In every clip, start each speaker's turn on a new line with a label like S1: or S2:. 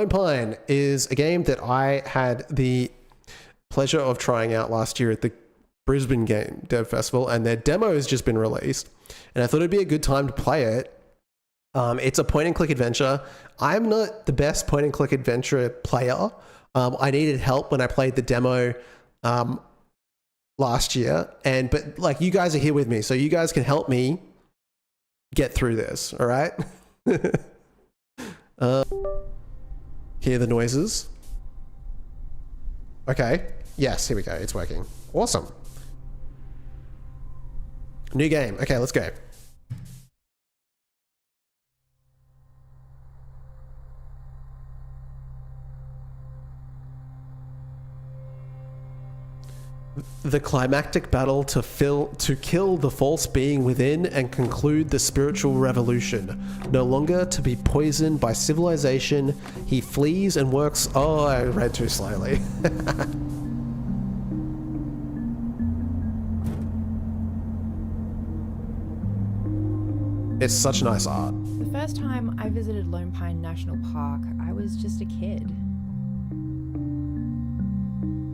S1: Lone Pine is a game that I had the pleasure of trying out last year at the Brisbane Game Dev Festival, and their demo has just been released, and I thought it'd be a good time to play it. It's a point-and-click adventure. I'm not the best point-and-click adventure player. I needed help when I played the demo last year, but like you guys are here with me, so you guys can help me get through this. All right. Hear the noises. Okay. Yes, here we go. It's working. Awesome. New game. Okay, let's go. The climactic battle to kill the false being within and conclude the spiritual revolution. No longer to be poisoned by civilization, he flees and works... Oh, I read too slowly. It's such nice art.
S2: The first time I visited Lone Pine National Park, I was just a kid.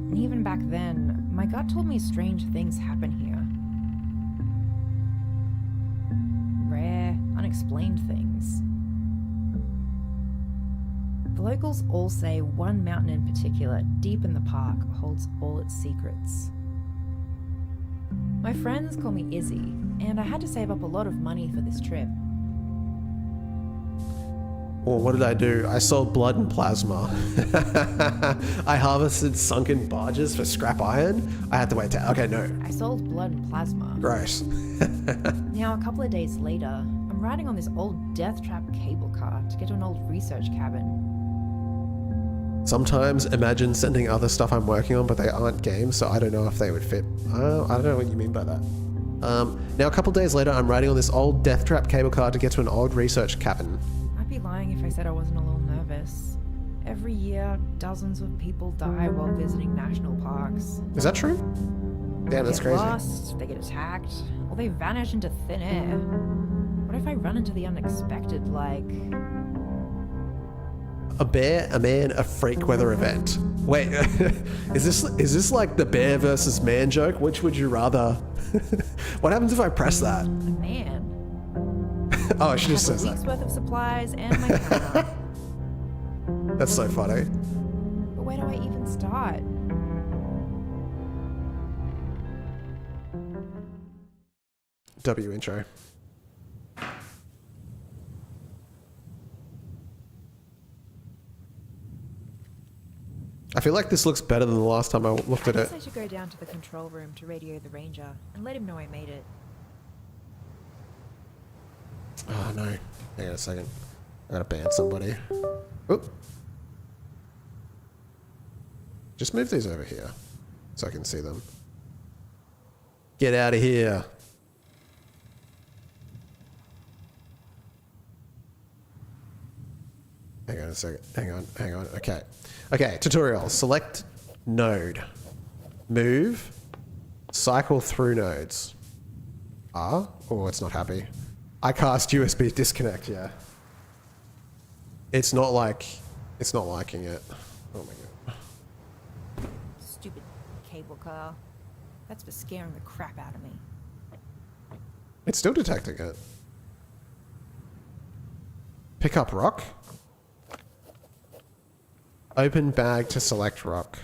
S2: And even back then, my gut told me strange things happen here. Rare, unexplained things. The locals all say one mountain in particular, deep in the park, holds all its secrets. My friends call me Izzy, and I had to save up a lot of money for this trip.
S1: Well, what did I do? I sold blood and plasma. I harvested sunken barges for scrap iron. I had to wait to... Okay, no.
S2: I sold blood and plasma.
S1: Gross.
S2: Now, a couple of days later, I'm riding on this old death trap cable car to get to an old research cabin.
S1: Sometimes imagine sending other stuff I'm working on, but they aren't games, so I don't know if they would fit. I don't know what you mean by that. Now, a couple days later, I'm riding on this old death trap cable car to get to an old research cabin.
S2: I'd be lying if I said I wasn't a little nervous. Every year, dozens of people die while visiting national parks.
S1: Is that true? Damn, that's crazy.
S2: They get lost, they get attacked, or they vanish into thin air. What if I run into the unexpected, like...
S1: A bear, a man, a freak weather event. Wait, is this like the bear versus man joke? Which would you rather? What happens if I press that?
S2: A man.
S1: Oh, she just says
S2: a week's
S1: that.
S2: worth of supplies and my camera.
S1: That's so funny.
S2: But where do I even start?
S1: W intro. I feel like this looks better than the last time I looked at it.
S2: I guess I should go down to the control room to radio the ranger and let him know I made it.
S1: Oh no. Hang on a second. I gotta ban somebody. Oop. Just move these over here so I can see them. Get out of here. Hang on a second. Hang on. Okay. Okay, tutorial. Select node. Move. Cycle through nodes. Oh, it's not happy. I cast USB disconnect, yeah. It's not liking it. Oh my god.
S2: Stupid cable car. That's for scaring the crap out of me.
S1: It's still detecting it. Pick up rock. Open bag to select rock.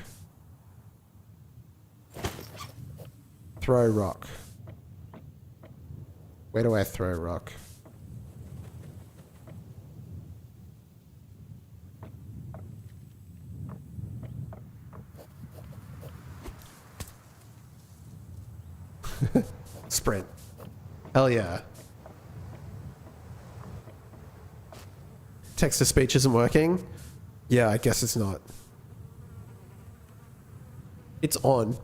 S1: Throw rock. Where do I throw rock? Sprint. Hell yeah. Text to speech isn't working? Yeah, I guess it's not. It's on.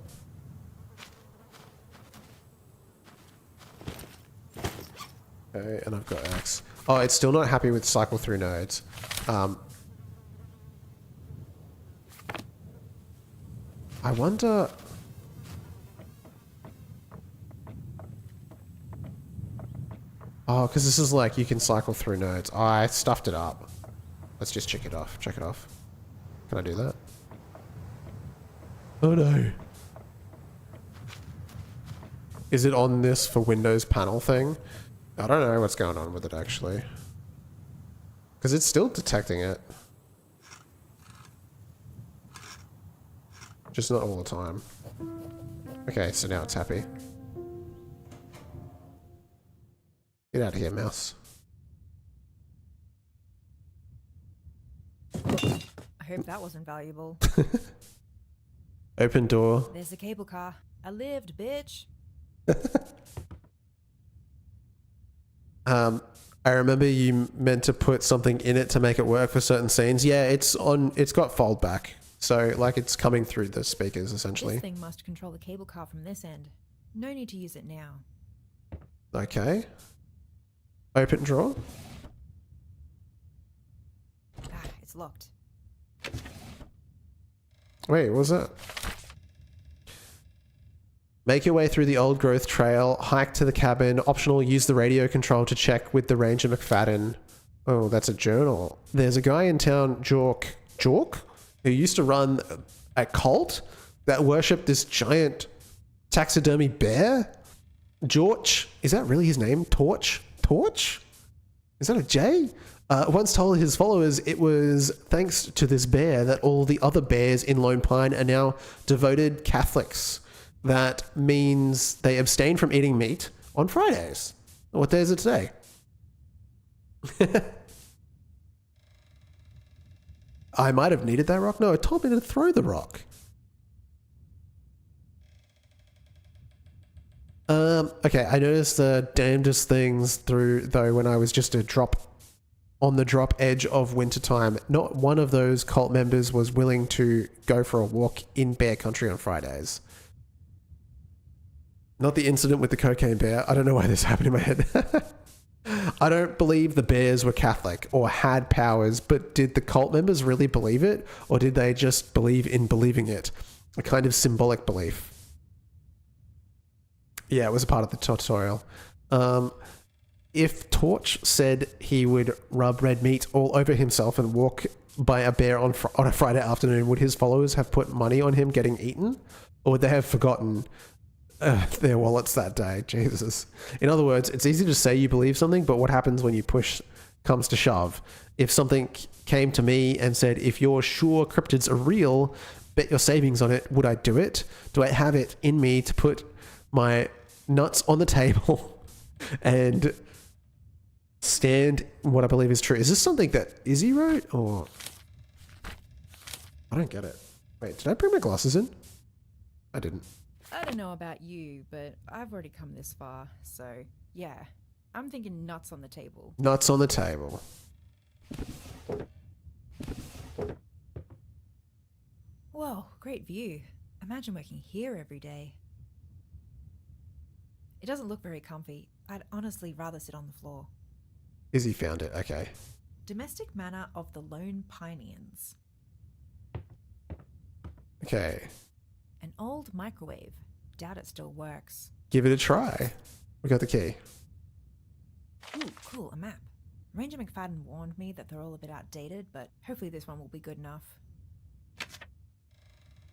S1: Okay, and I've got X. Oh, it's still not happy with cycle through nodes. I wonder... Oh, because this is like, you can cycle through nodes. Oh, I stuffed it up. Let's just check it off. Check it off. Can I do that? Oh no. Is it on this for Windows panel thing? I don't know what's going on with it actually. Because it's still detecting it. Just not all the time. Okay, so now it's happy. Get out of here, mouse.
S2: I hope that wasn't valuable.
S1: Open door.
S2: There's the cable car. I lived, bitch.
S1: I remember you meant to put something in it to make it work for certain scenes. Yeah, it's got fold back. So, like, it's coming through the speakers, essentially.
S2: This thing must control the cable car from this end. No need to use it now.
S1: Okay. Open drawer.
S2: Ah, it's locked.
S1: Wait, what was that? Make your way through the old growth trail, hike to the cabin, optional, use the radio control to check with the Ranger McFadden. Oh, that's a journal. There's a guy in town, Jork, who used to run a cult that worshipped this giant taxidermy bear. George, is that really his name? Torch? Is that a J? Once told his followers it was thanks to this bear that all the other bears in Lone Pine are now devoted Catholics. That means they abstain from eating meat on Fridays. What day is it today? I might have needed that rock. No, it told me to throw the rock. Okay, I noticed the damnedest things through, though, when I was just on the drop edge of wintertime. Not one of those cult members was willing to go for a walk in bear country on Fridays. Not the incident with the cocaine bear. I don't know why this happened in my head. I don't believe the bears were Catholic or had powers, but did the cult members really believe it? Or did they just believe in believing it? A kind of symbolic belief. Yeah, it was a part of the tutorial. If Torch said he would rub red meat all over himself and walk by a bear on a Friday afternoon, would his followers have put money on him getting eaten? Or would they have forgotten their wallets that day? Jesus. In other words, it's easy to say you believe something, but what happens when you push comes to shove? If something came to me and said, if you're sure cryptids are real, bet your savings on it, would I do it? Do I have it in me to put my nuts on the table and stand what I believe is true? Is this something that Izzy wrote, or I don't get it. Wait, did I bring my glasses in? I didn't.
S2: I don't know about you, but I've already come this far, so yeah. I'm thinking nuts on the table.
S1: Nuts on the table.
S2: Whoa, great view. Imagine working here every day. It doesn't look very comfy. I'd honestly rather sit on the floor.
S1: Izzy found it, okay.
S2: Domestic manor of the Lone Pineans.
S1: Okay.
S2: An old microwave. Doubt it still works.
S1: Give it a try. We got the key.
S2: Ooh, cool, a map. Ranger McFadden warned me that they're all a bit outdated, but hopefully this one will be good enough.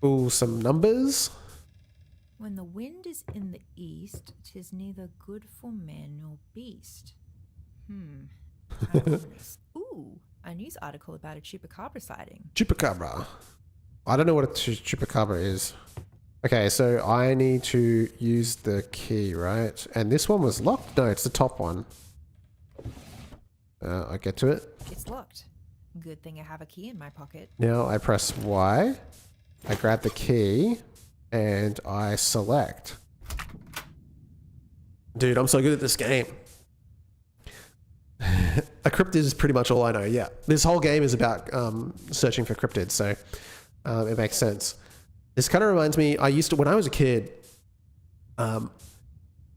S1: Ooh, some numbers.
S2: When the wind is in the east, 'tis neither good for man nor beast. Ooh, a news article about a chupacabra sighting.
S1: Chupacabra. I don't know what a chupacabra is. Okay, so I need to use the key, right? And this one was locked? No, it's the top one. I get to it.
S2: It's locked. Good thing I have a key in my pocket.
S1: Now I press Y. I grab the key and I select. Dude, I'm so good at this game. A cryptid is pretty much all I know, yeah. This whole game is about searching for cryptids, so it makes sense. This kind of reminds me, when I was a kid, I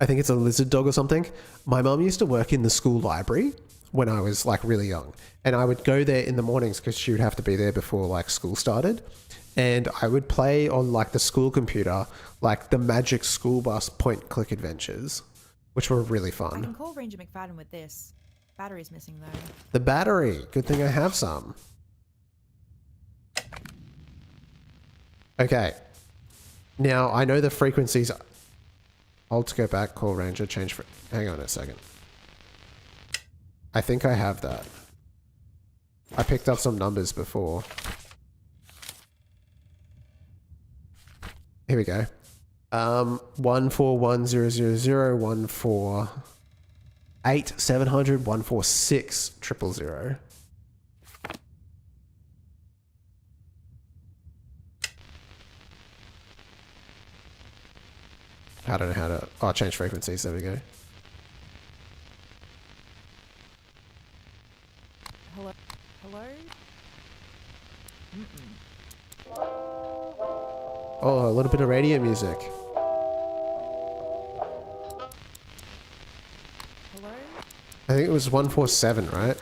S1: think it's a lizard dog or something. My mum used to work in the school library when I was like really young. And I would go there in the mornings because she would have to be there before like school started. And I would play on like the school computer, like the Magic School Bus point-click adventures, which were really
S2: I
S1: fun.
S2: can call Ranger McFadden with this. Battery's missing though.
S1: The battery. Good thing I have some. Okay. Now, I know the frequencies. Alt to go back, call ranger, change for... Hang on a second. I think I have that. I picked up some numbers before. Here we go. 141000148 700 146 000. I don't know how to... Oh, change frequencies. There we go.
S2: Hello? Hello?
S1: Oh, a little bit of radio music.
S2: Hello?
S1: I think it was 147, right?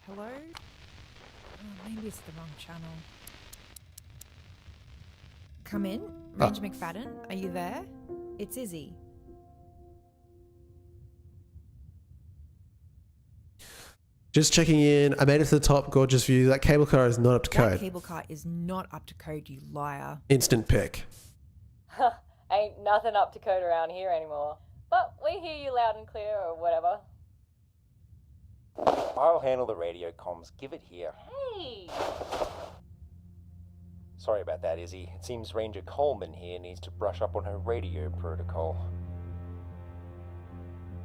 S2: Hello? Oh, maybe it's the wrong channel. Come in. Ranger McFadden, are you there? It's Izzy.
S1: Just checking in. I made it to the top. Gorgeous view. That cable car is not up to
S2: That
S1: code.
S2: cable car is not up to code, you liar.
S1: Instant pick.
S3: Ain't nothing up to code around here anymore. But we hear you loud and clear or whatever.
S4: I'll handle the radio comms. Give it here.
S3: Hey!
S4: Sorry about that, Izzy. It seems Ranger Coleman here needs to brush up on her radio protocol.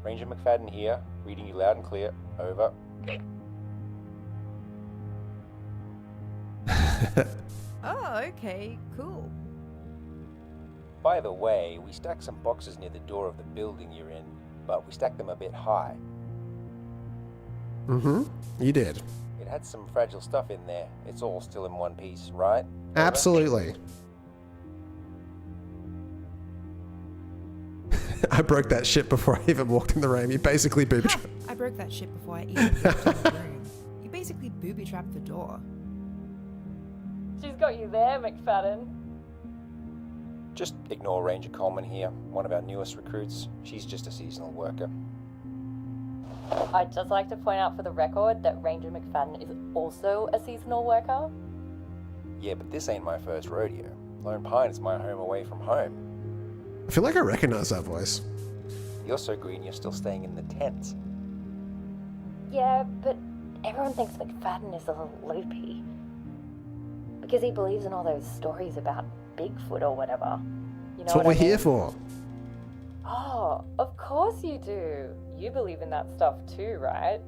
S4: Ranger McFadden here, reading you loud and clear. Over.
S2: Oh, okay, cool.
S4: By the way, we stacked some boxes near the door of the building you're in, but we stacked them a bit high.
S1: Mm-hmm. You did.
S4: It had some fragile stuff in there. It's all still in one piece, right? Over.
S1: Absolutely. I broke that shit before I even walked in the room. You basically booby
S2: Ha! I broke that shit before I even walked in the room. You basically booby-trapped the door.
S3: She's got you there, McFadden.
S4: Just ignore Ranger Coleman here, one of our newest recruits. She's just a seasonal worker.
S3: I'd just like to point out for the record that Ranger McFadden is also a seasonal worker.
S4: Yeah, but this ain't my first rodeo. Lone Pine is my home away from home.
S1: I feel like I recognize that voice.
S4: You're so green you're still staying in the tents.
S3: Yeah, but everyone thinks McFadden is a little loopy. Because he believes in all those stories about Bigfoot or whatever. You know
S1: That's what we're
S3: I mean?
S1: here for.
S3: Oh, of course you do. You believe in that stuff too, right?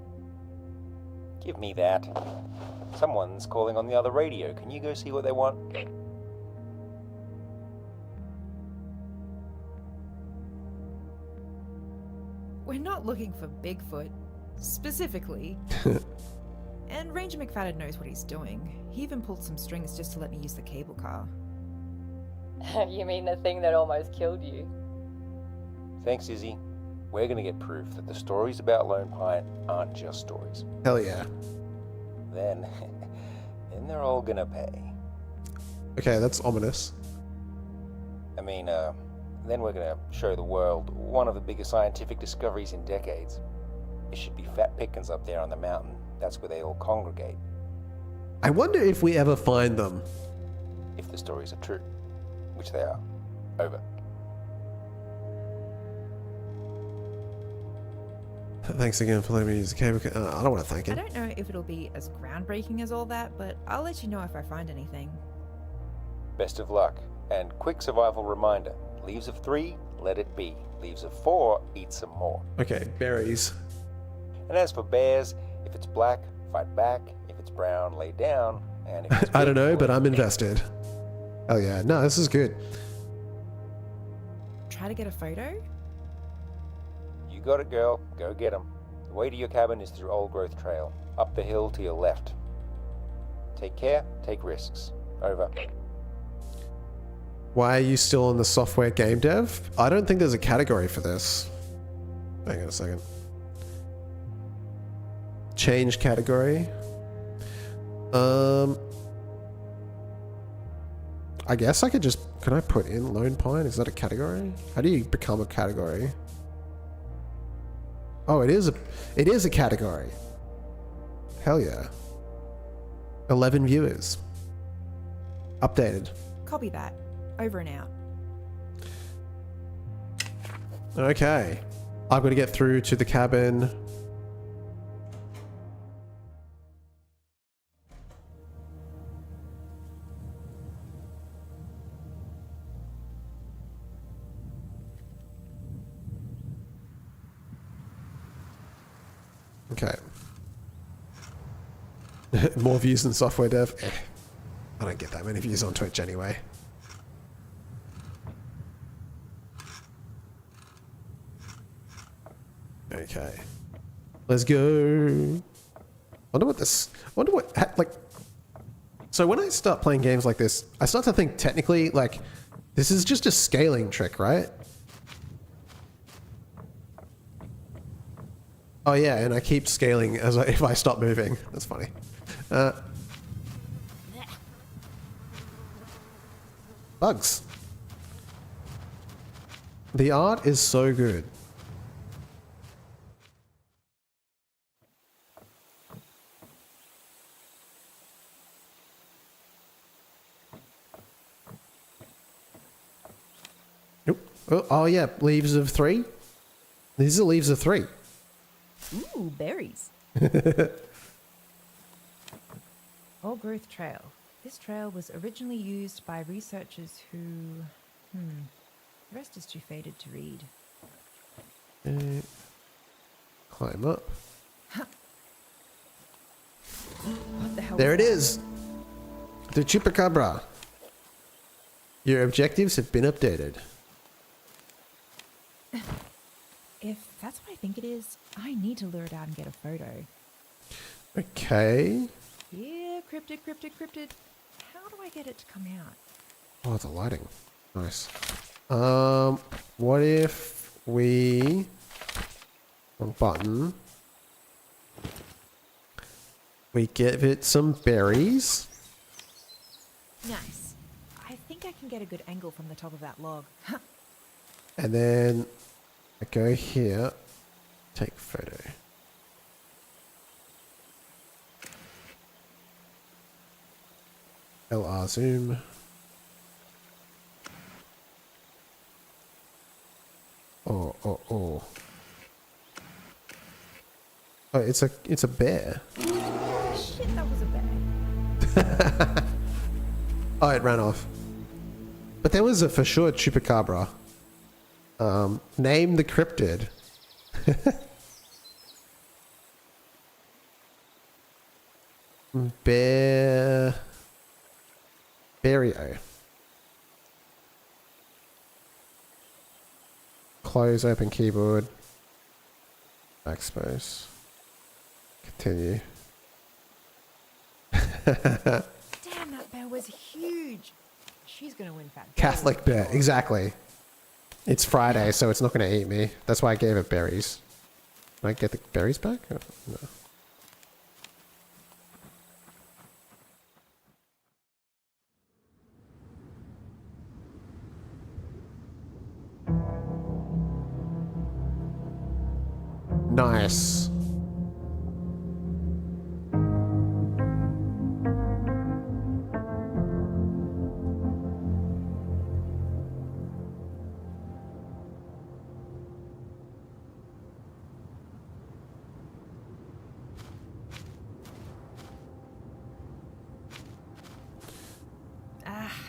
S4: Give me that. Someone's calling on the other radio. Can you go see what they want?
S2: We're not looking for Bigfoot, specifically. And Ranger McFadden knows what he's doing. He even pulled some strings just to let me use the cable car.
S3: You mean the thing that almost killed you?
S4: Thanks, Izzy. We're gonna get proof that the stories about Lone Pine aren't just stories.
S1: Hell yeah.
S4: Then they're all gonna pay.
S1: Okay, that's ominous.
S4: I mean, then we're gonna show the world one of the biggest scientific discoveries in decades. It should be fat pickings up there on the mountain. That's where they all congregate,
S1: I wonder if we ever find them.
S4: if the stories are true. Which they are. Over.
S1: Thanks again for letting me use the cable car. I don't want to thank
S2: I
S1: him.
S2: don't know if it'll be as groundbreaking as all that, but I'll let you know if I find anything.
S4: Best of luck. And quick survival reminder. Leaves of 3, let it be. Leaves of 4, eat some more.
S1: Okay, berries.
S4: And as for bears, if it's black, fight back. If it's brown, lay down. And if it's
S1: I don't
S4: big,
S1: know, but
S4: let
S1: I'm
S4: it be.
S1: invested. Oh yeah, no, this is good.
S2: Try to get a photo?
S4: You got it, girl. Go get 'em. The way to your cabin is through Old Growth Trail. Up the hill to your left. Take care, take risks. Over.
S1: Why are you still in the software game dev? I don't think there's a category for this. Hang on a second. Change category. I guess I could just... Can I put in Lone Pine? Is that a category? How do you become a category? Oh, it is a category. Hell yeah. 11 viewers. Updated.
S2: Copy that. Over and out.
S1: Okay. I've got to get through to the cabin. Okay. More views than software dev. I don't get that many views on Twitch anyway. Okay. Let's go. Wonder what, like... So when I start playing games like this, I start to think technically, like, this is just a scaling trick, right? Oh yeah, and I keep scaling if I stop moving. That's funny. Bugs. The art is so good. Nope. Oh yeah, leaves of 3. These are leaves of 3.
S2: Ooh, berries. Old Growth Trail. This trail was originally used by researchers who... The rest is too faded to read.
S1: Climb up.
S2: What the hell?
S1: There it is. The Chupacabra. Your objectives have been updated.
S2: If that's what I think it is, I need to lure it out and get a photo.
S1: Okay.
S2: Yeah, cryptid, cryptid, cryptid. How do I get it to come out?
S1: Oh, the lighting. Nice. What if we... Wrong button. We give it some berries.
S2: Nice. I think I can get a good angle from the top of that log.
S1: And then I go here. Take photo. LR zoom. Oh. Oh, it's a bear.
S2: Shit, that was a bear.
S1: Oh, it ran off. But there was a for sure Chupacabra. Name the cryptid. Berio. Close open keyboard. Backspace. Continue.
S2: Damn, that bear was huge. She's gonna win fat.
S1: Catholic bear, exactly. It's Friday, so it's not going to eat me. That's why I gave it berries. Can I get the berries back? Oh, no. Nice.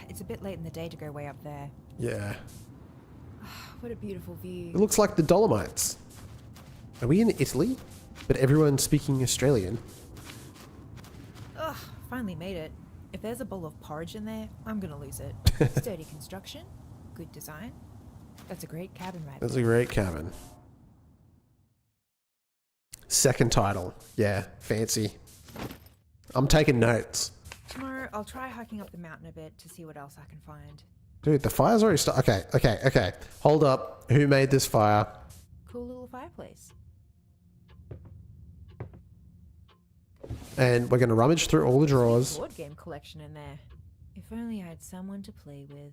S2: It's a bit late in the day to go way up there.
S1: Yeah.
S2: What a beautiful view.
S1: It looks like the Dolomites. Are we in Italy? But everyone's speaking Australian.
S2: Ugh, finally made it. If there's a bowl of porridge in there, I'm gonna lose it. Sturdy construction, good design. That's a great cabin right
S1: That's
S2: there.
S1: a great cabin. Second title. Yeah, fancy. I'm taking notes.
S2: Tomorrow, I'll try hiking up the mountain a bit to see what else I can find.
S1: Dude, the fire's already started. Okay. Hold up. Who made this fire?
S2: Cool little fireplace.
S1: And we're going to rummage through all the drawers.
S2: Board game collection in there. If only I had someone to play with.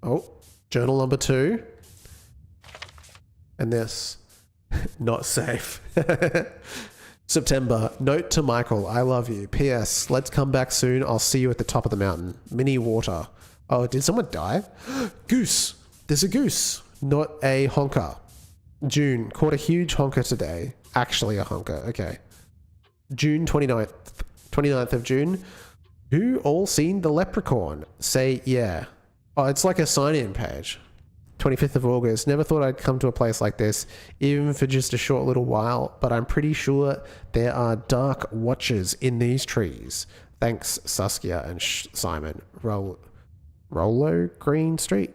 S1: Oh, journal number 2. And this, not safe. September, note to Michael, I love you. P.S. Let's come back soon. I'll see you at the top of the mountain. Mini water. Oh, did someone die? Goose. There's a goose, not a honker. June, caught a huge honker today. Actually a honker, okay. June 29th of June. Who all seen the leprechaun? Say yeah. Oh, it's like a sign-in page. 25th of August. Never thought I'd come to a place like this, even for just a short little while, but I'm pretty sure there are dark watchers in these trees. Thanks, Saskia and Simon. Rollo Green Street?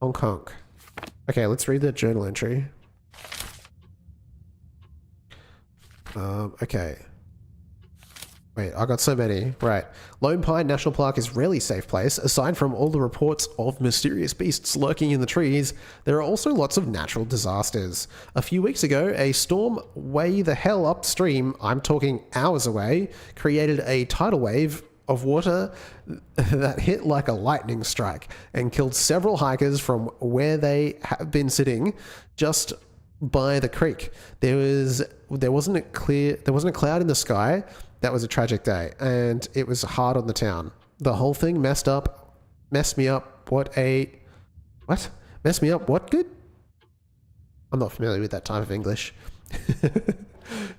S1: Hong Kong. Okay, let's read the journal entry. Okay. Wait, I got so many. Right. Lone Pine National Park is rarely a safe place. Aside from all the reports of mysterious beasts lurking in the trees, there are also lots of natural disasters. A few weeks ago, a storm way the hell upstream, I'm talking hours away, created a tidal wave of water that hit like a lightning strike and killed several hikers from where they have been sitting just by the creek. There wasn't a cloud in the sky. That was a tragic day, and it was hard on the town. The whole thing messed me up. What good? I'm not familiar with that type of English.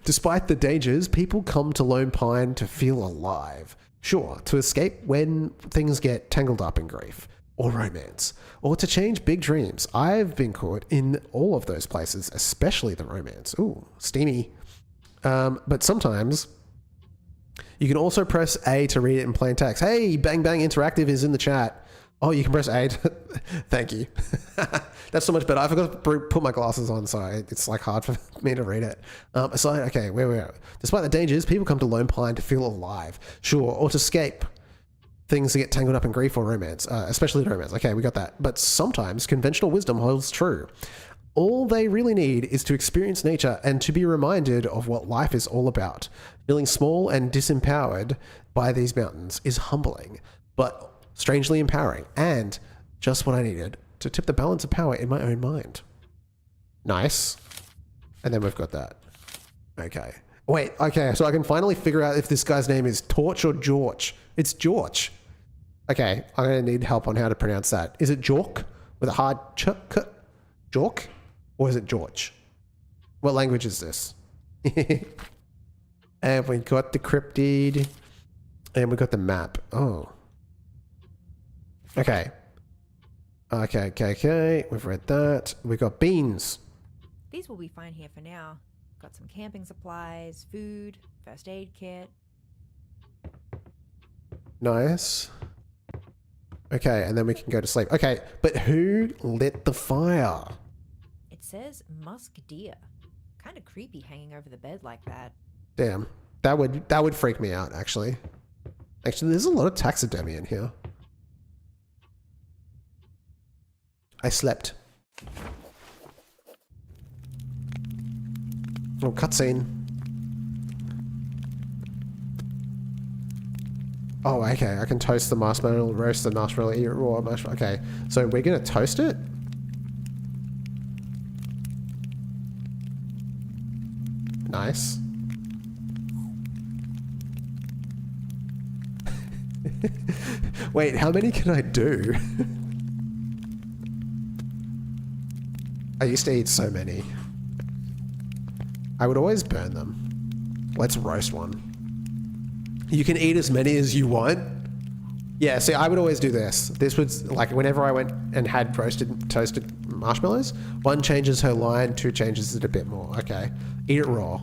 S1: Despite the dangers, people come to Lone Pine to feel alive. Sure, to escape when things get tangled up in grief, or romance, or to change big dreams. I've been caught in all of those places, especially the romance. Ooh, steamy. But sometimes you can also press A to read it in plain text. Hey, Bang Bang Interactive is in the chat. Oh, you can press A. Thank you. That's so much better. I forgot to put my glasses on, so it's like hard for me to read it. Okay, where we are. Despite the dangers, people come to Lone Pine to feel alive, sure, or to escape things that get tangled up in grief or romance, especially romance. Okay, we got that. But sometimes conventional wisdom holds true. All they really need is to experience nature and to be reminded of what life is all about. Feeling small and disempowered by these mountains is humbling, but strangely empowering, and just what I needed to tip the balance of power in my own mind. Nice. And then we've got that. Okay. Wait, okay, so I can finally figure out if this guy's name is Torch or George. It's George. Okay, I'm going to need help on how to pronounce that. Is it Jork with a hard ch? Jork? Or is it George? What language is this? And we got the cryptid. And we got the map. Oh. Okay. Okay. We've read that. We got beans.
S2: These will be fine here for now. Got some camping supplies, food, first aid kit.
S1: Nice. Okay, and then we can go to sleep. Okay, but who lit the fire?
S2: It says musk deer. Kind of creepy hanging over the bed like that.
S1: Damn. That would freak me out, actually. Actually, there's a lot of taxidermy in here. I slept. Oh, cutscene. Oh, okay. I can toast the marshmallow, roast the marshmallow, eat it raw marshmallow. Okay, so we're gonna toast it? Nice. Wait, how many can I do? I used to eat so many. I would always burn them. Let's roast one. You can eat as many as you want. Yeah, see, I would always do this. This was like whenever I went and had toasted marshmallows, 1 changes her line, 2 changes it a bit more. Okay. Eat it raw.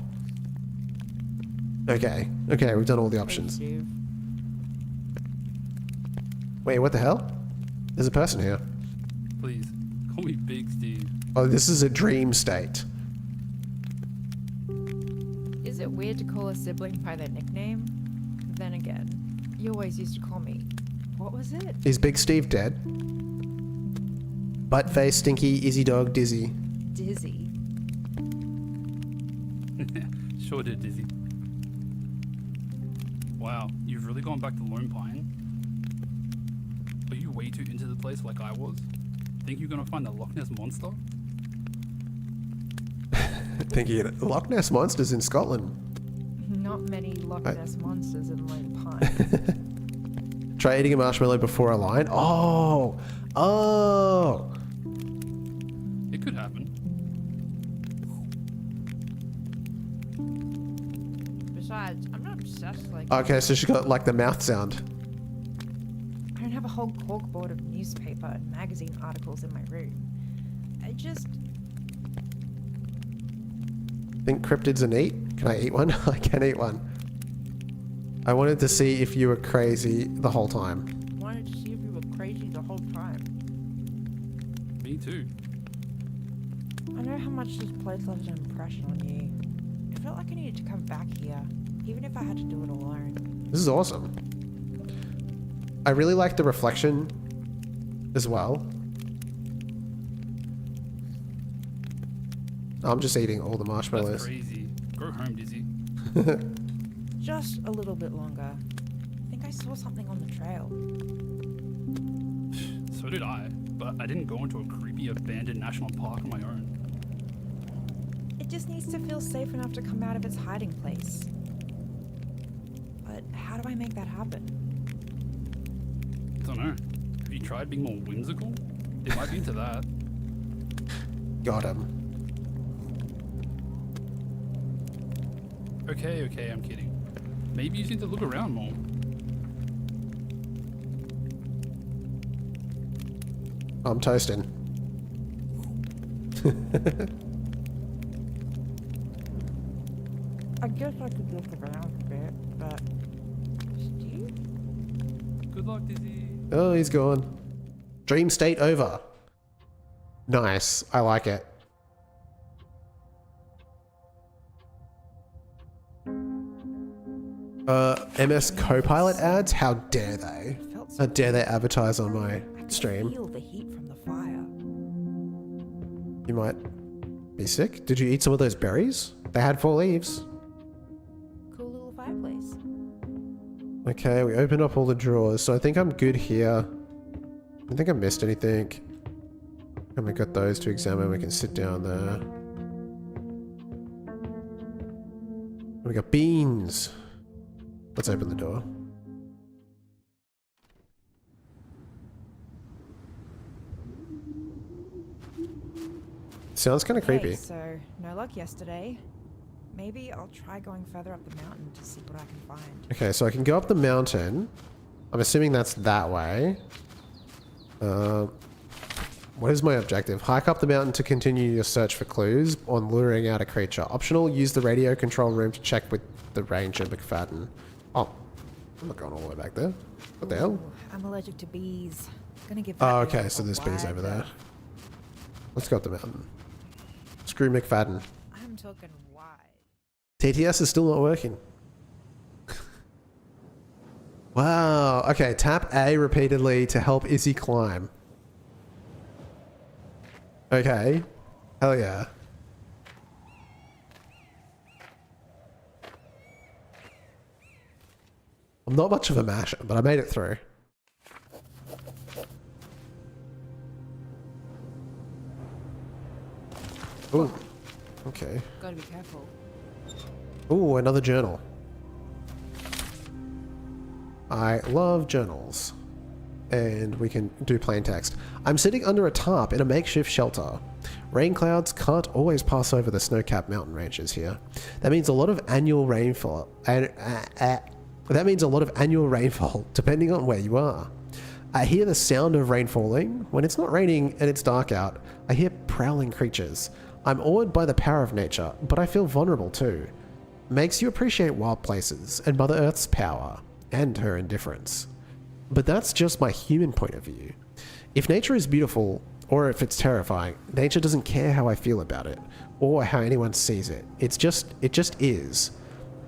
S1: Okay, we've done all the options. Wait, what the hell? There's a person here.
S5: Please, call me Big Steve.
S1: Oh, this is a dream state.
S2: Is it weird to call a sibling by their nickname? Then again, you always used to call me. What was it?
S1: Is Big Steve dead? Buttface, Stinky, Izzy Dog, Dizzy.
S2: Dizzy.
S5: Sure did, Dizzy. Wow, you've really gone back to Lone Pine? Are you way too into the place like I was? Think you're gonna find the Loch Ness Monster?
S1: Thinking Loch Ness Monster's in Scotland.
S2: Not many Loch Ness monsters in Lone Pine.
S1: Try eating a marshmallow before a line. Oh! Oh!
S5: It could happen.
S2: Besides, I'm not obsessed like
S1: Okay, so she got like the mouth sound.
S2: I don't have a whole corkboard of newspaper and magazine articles in my room. I just...
S1: Think cryptids are neat? Can I eat one? I can eat one. I wanted to see if you were crazy the whole time.
S2: wanted to see if you were crazy the whole time.
S5: Me too.
S2: I know how much this place left an impression on you. I felt like I needed to come back here, even if I had to do it alone.
S1: This is awesome. I really like the reflection as well. I'm just eating all the
S5: That's
S1: marshmallows.
S5: crazy. Go home, Dizzy.
S2: Just a little bit longer. I think I saw something on the trail.
S5: So did I, but I didn't go into a creepy abandoned national park on my own.
S2: It just needs to feel safe enough to come out of its hiding place. But how do I make that happen?
S5: Don't know. Have you tried being more whimsical? They might be into that.
S1: Got him.
S5: Okay, I'm kidding. Maybe you just need to look around more.
S1: I'm toasting.
S2: I guess I could look around a bit, but... Steve?
S5: Good luck, Dizzy.
S1: Oh, he's gone. Dream state over. Nice. I like it. MS Copilot ads? How dare they?
S2: Felt
S1: How dare they advertise on my
S2: I could
S1: stream?
S2: feel the heat from the fire.
S1: You might be sick. Did you eat some of those berries? They had 4 leaves.
S2: Cool little fireplace.
S1: Okay, we opened up all the drawers, so I think I'm good here. I don't think I missed anything. And we got those to examine. We can sit down there. We got beans. Let's open the door. Sounds kind of creepy.
S2: Okay, so no luck yesterday. Maybe I'll try going further up the mountain to see what I can find.
S1: Okay, so I can go up the mountain. I'm assuming that's that way. What is my objective? Hike up the mountain to continue your search for clues on luring out a creature. Optional, use the radio control room to check with the ranger McFadden. Oh, I'm not going all the way back there. What the hell?
S2: Ooh, I'm allergic to bees. Gonna give that
S1: Oh,
S2: one
S1: okay,
S2: a
S1: so there's bees
S2: wide
S1: over there.
S2: berth.
S1: Let's go up the mountain. Screw McFadden.
S2: I'm talking wide.
S1: TTS is still not working. Wow. Okay, tap A repeatedly to help Izzy climb. Okay. Hell yeah. I'm not much of a masher, but I made it through. Ooh. Okay.
S2: Gotta be careful.
S1: Ooh, another journal. I love journals. And we can do plain text. I'm sitting under a tarp in a makeshift shelter. Rain clouds can't always pass over the snow-capped mountain ranges here. That means a lot of annual rainfall. That means a lot of annual rainfall, depending on where you are. I hear the sound of rain falling. When it's not raining and it's dark out, I hear prowling creatures. I'm awed by the power of nature, but I feel vulnerable too. Makes you appreciate wild places and Mother Earth's power and her indifference. But that's just my human point of view. If nature is beautiful, or if it's terrifying, nature doesn't care how I feel about it, or how anyone sees it. It just is.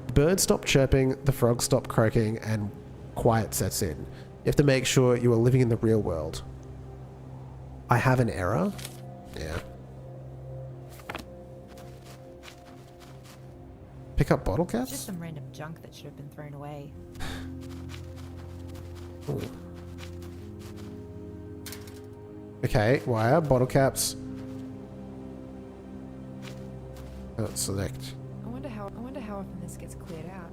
S1: The birds stop chirping, the frogs stop croaking, and quiet sets in. You have to make sure you are living in the real world. I have an error? Yeah. Pick up bottle
S2: It's
S1: caps?
S2: just some random junk that should have been thrown away.
S1: Ooh. Okay, wire, bottle caps. Select.
S2: I wonder how often this gets cleared out.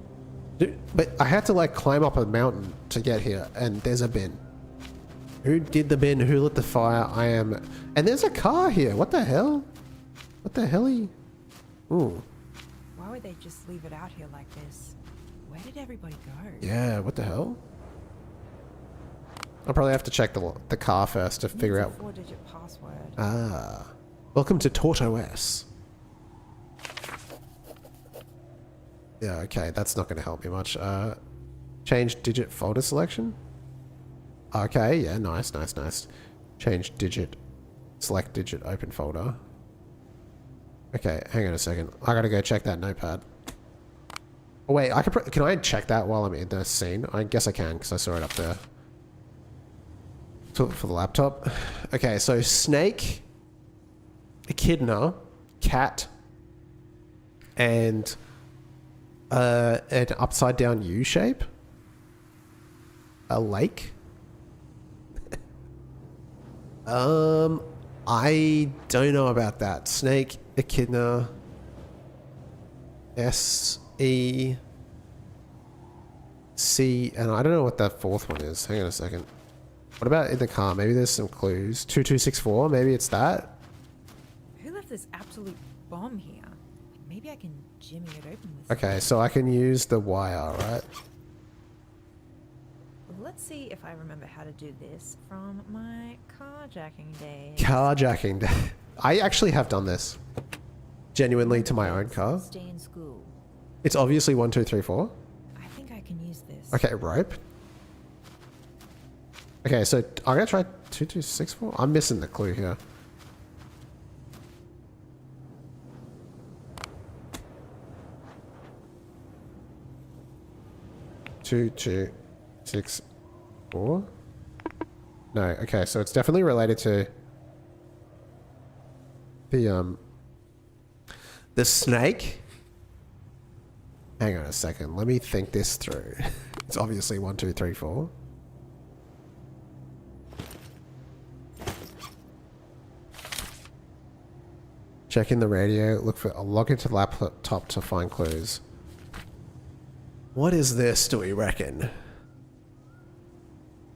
S1: Dude, but I had to like climb up a mountain to get here, and there's a bin. Who did the bin? Who lit the fire? I am... And there's a car here. What the hell? What the helly? Ooh.
S2: Why would they just leave it out here like this? Where did everybody go?
S1: Yeah, what the hell? I'll probably have to check the car first to figure out...
S2: It's a 4-digit password.
S1: Ah. Welcome to TortoS. Yeah, okay, that's not going to help me much. Change digit folder selection? Okay, yeah, nice, nice, nice. Change digit. Select digit, open folder. Okay, hang on a second. I gotta go check that notepad. Oh wait, can I check that while I'm in the scene? I guess I can, because I saw it up there. For the laptop. Okay, so snake, echidna, cat, and an upside down U shape. A lake. I don't know about that. Snake, echidna, S-E-C, and I don't know what that fourth one is. Hang on a second. What about in the car? Maybe there's some clues. 2264, maybe it's that?
S2: Who left this absolute bomb here? Maybe I can jimmy it open with...
S1: Okay, so I can use the wire, right?
S2: Let's see if I remember how to do this from my carjacking days.
S1: Carjacking. I actually have done this. Genuinely to my own car.
S2: Stay in school.
S1: It's obviously 1, 2, 3, 4.
S2: I think I can use this.
S1: Okay, rope. Okay, so I'm gonna try 2264. I'm missing the clue here. Two, 6, 4. No, okay, so it's definitely related to the snake. Hang on a second, let me think this through. It's obviously 1, 2, 3, 4. Check in the radio, log into the laptop to find clues. What is this, do we reckon?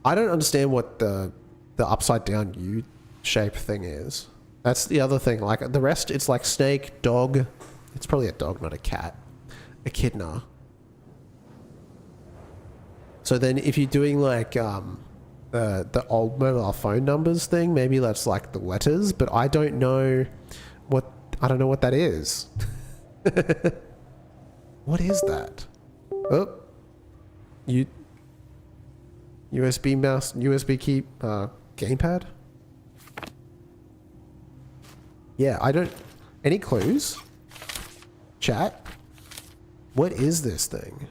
S1: I don't understand what the upside down U shape thing is. That's the other thing. Like the rest, it's like snake, dog. It's probably a dog, not a cat. Echidna. So then if you're doing like the old mobile phone numbers thing, maybe that's like the letters, but I don't know what that is. What is that? Oh. USB mouse, USB key, gamepad? Yeah, I don't... Any clues? Chat? What is this thing?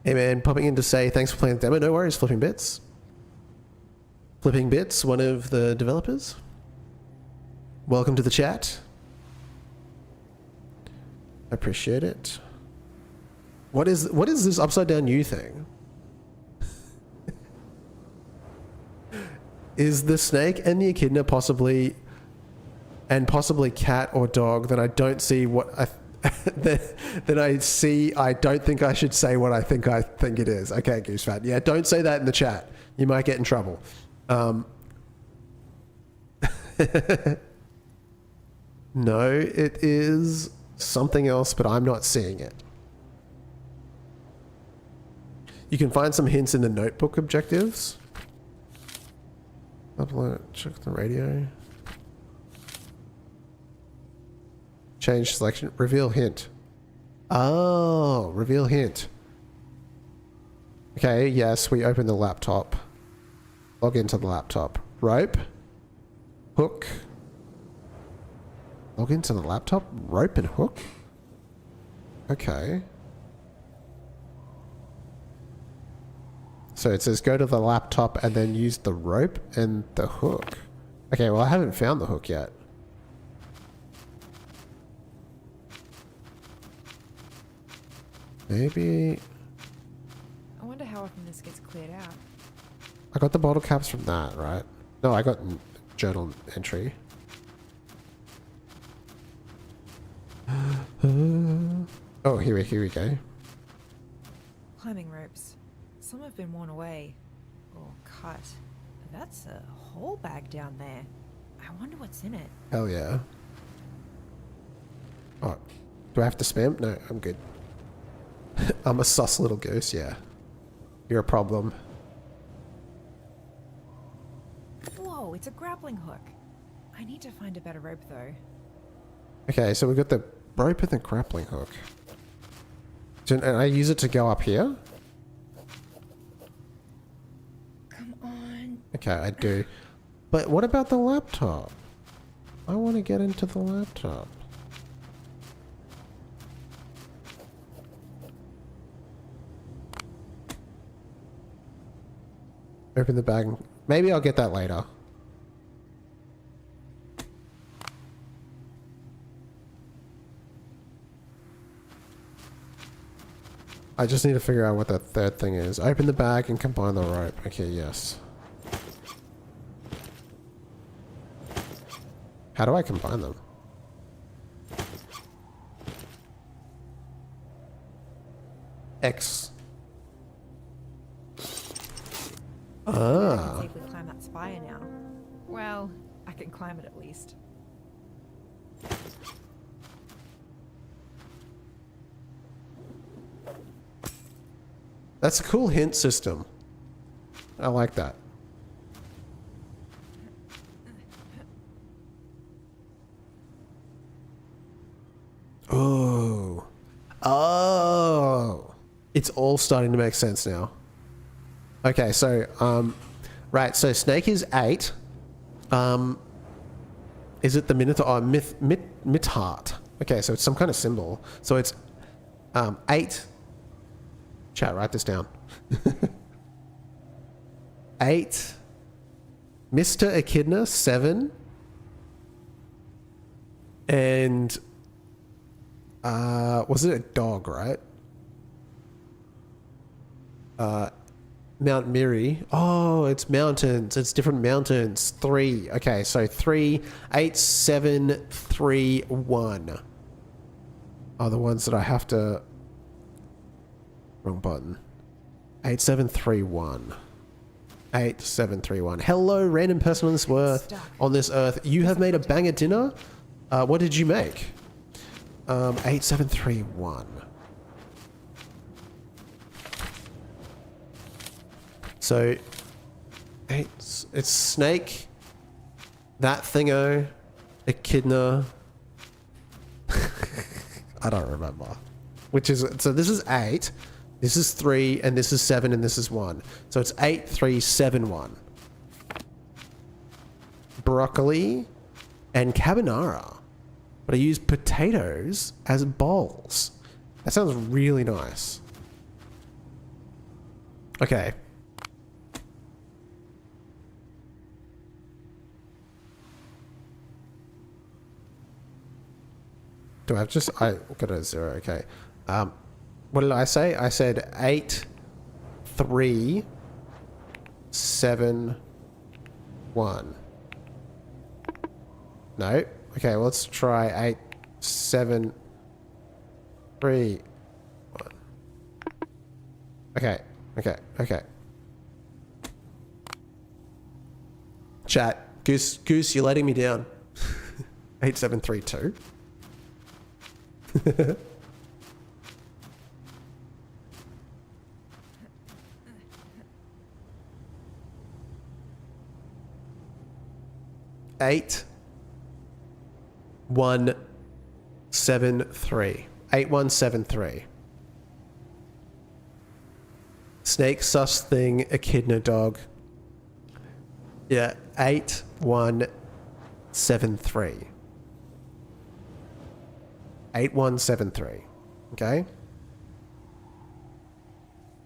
S1: Hey man, popping in to say thanks for playing the demo. No worries, Flipping Bits. Flipping Bits, one of the developers. Welcome to the chat. Appreciate it. What is this upside down U thing? Is the snake and the echidna possibly cat or dog that I don't see what that I see? I don't think I should say what I think it is. Okay, Goosefat. Yeah, don't say that in the chat. You might get in trouble. No, it is something else, but I'm not seeing it. You can find some hints in the notebook objectives. Upload, check the radio. Change selection, reveal hint. Oh, reveal hint. Okay, yes, we open the laptop. Log into the laptop. Rope. Hook. Log into the laptop? Rope and hook? Okay. So it says go to the laptop and then use the rope and the hook. Okay, well I haven't found the hook yet. Maybe
S2: I wonder how often this gets cleared out.
S1: I got the bottle caps from that, right? No, I got journal entry. Oh, here we go.
S2: Climbing ropes. Some have been worn away or cut. That's a whole bag down there. I wonder what's in it.
S1: Hell yeah. Oh, do I have to spam? No, I'm good. I'm a sus little goose, yeah. You're a problem.
S2: Whoa, it's a grappling hook. I need to find a better rope though.
S1: Okay, so we got the rope and the grappling hook. And I use it to go up here?
S2: Come on.
S1: Okay, I do. But what about the laptop? I want to get into the laptop. Open the bag. Maybe I'll get that later. I just need to figure out what that third thing is. Open the bag and combine the rope. Okay, yes. How do I combine them? X.
S2: I
S1: Ah.
S2: can safely climb that spire now. Well, I can climb it at least.
S1: That's a cool hint system. I like that. Oh. Oh. It's all starting to make sense now. Okay, so, right, so Snake is 8. Is it the Minotaur? Oh, Mithart. Okay, so it's some kind of symbol. So it's, 8. Chat, write this down. 8. Mr. Echidna, 7. And was it a dog, right? Mount Miri. Oh, it's mountains. It's different mountains. 3. Okay, so 3, 8, 7, 3, 1 are the ones that I have to... Wrong button. 8731. 8731. Hello, random person on this earth. You have made a banger dinner? What did you make? 8731. So, it's Snake, that thingo, Echidna. I don't remember. Which is, so this is 8, this is 3, and this is 7, and this is 1. So it's 8, 3, 7, 1. Broccoli and carbonara. But I use potatoes as bowls. That sounds really nice. Okay. Do I have just... I got a 0, okay. What did I say? I said 8, 3, 7, 1. No? Okay, well, let's try 8, 7, 3, 1. Okay, okay. Chat, Goose, you're letting me down. 8, 7, 3, 2. Eight, 1, 7, 3. 8, 1, 7, 3. Snake, sus thing, echidna dog. Yeah, 8, 1, 7, 3. 8, 1, 7, 3. Okay?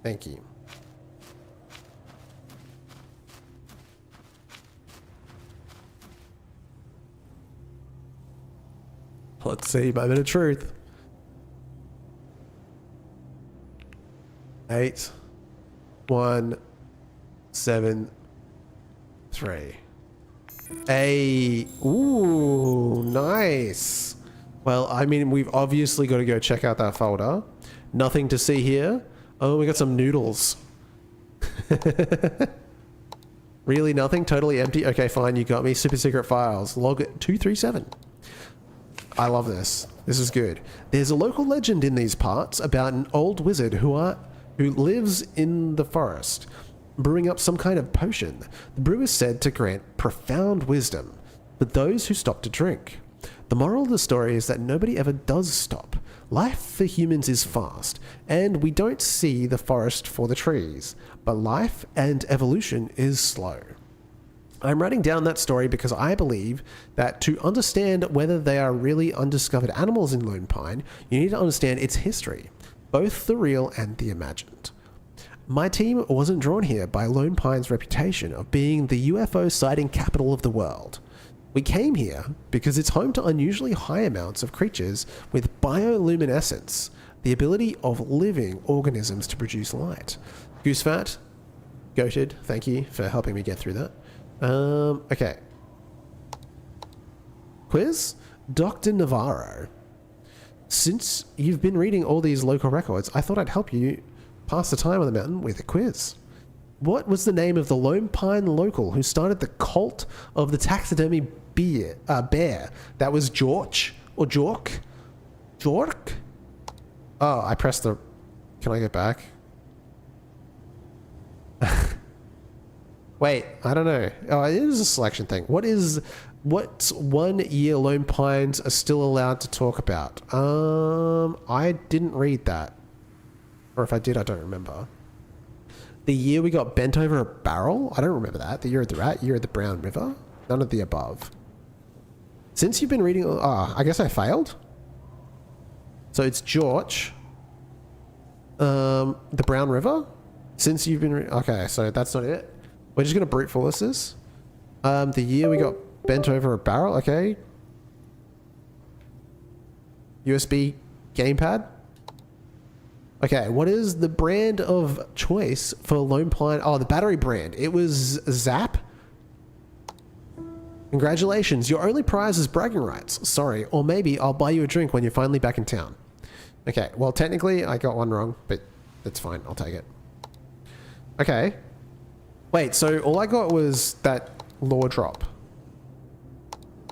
S1: Thank you. Let's see, moment of truth. 8, 1, 7, 3. Ooh, nice. Well, I mean, we've obviously got to go check out that folder. Nothing to see here. Oh, we got some noodles. Really nothing? Totally empty? Okay, fine, you got me. Super secret files. Log 237. I love this. This is good. There's a local legend in these parts about an old wizard who lives in the forest, brewing up some kind of potion. The brew is said to grant profound wisdom for those who stop to drink. The moral of the story is that nobody ever does stop. Life for humans is fast, and we don't see the forest for the trees, but life and evolution is slow. I'm writing down that story because I believe that to understand whether they are really undiscovered animals in Lone Pine, you need to understand its history, both the real and the imagined. My team wasn't drawn here by Lone Pine's reputation of being the UFO sighting capital of the world. We came here because it's home to unusually high amounts of creatures with bioluminescence, the ability of living organisms to produce light. Goosefat, goated, thank you for helping me get through that. Okay. Quiz? Dr. Navarro. Since you've been reading all these local records, I thought I'd help you pass the time on the mountain with a quiz. What was the name of the Lone Pine local who started the cult of the taxidermy bear? That was George or Jork? Jork? Oh, I pressed the... Can I get back? Wait, I don't know. Oh, it is a selection thing. What's 1 year Lone Pines are still allowed to talk about? I didn't read that. Or if I did, I don't remember. The year we got bent over a barrel? I don't remember that. The year of the rat, year of the Brown River? None of the above. Since you've been reading... I guess I failed? So it's George. The Brown River? Since you've been... Okay, so that's not it. We're just going to brute force this. The year we got bent over a barrel. Okay. USB gamepad. Okay, what is the brand of choice for Lone Pine? Oh, the battery brand. It was Zap. Congratulations, your only prize is bragging rights. Sorry, or maybe I'll buy you a drink when you're finally back in town. Okay, well, technically I got one wrong, but that's fine. I'll take it. Okay. Wait, so all I got was that lore drop.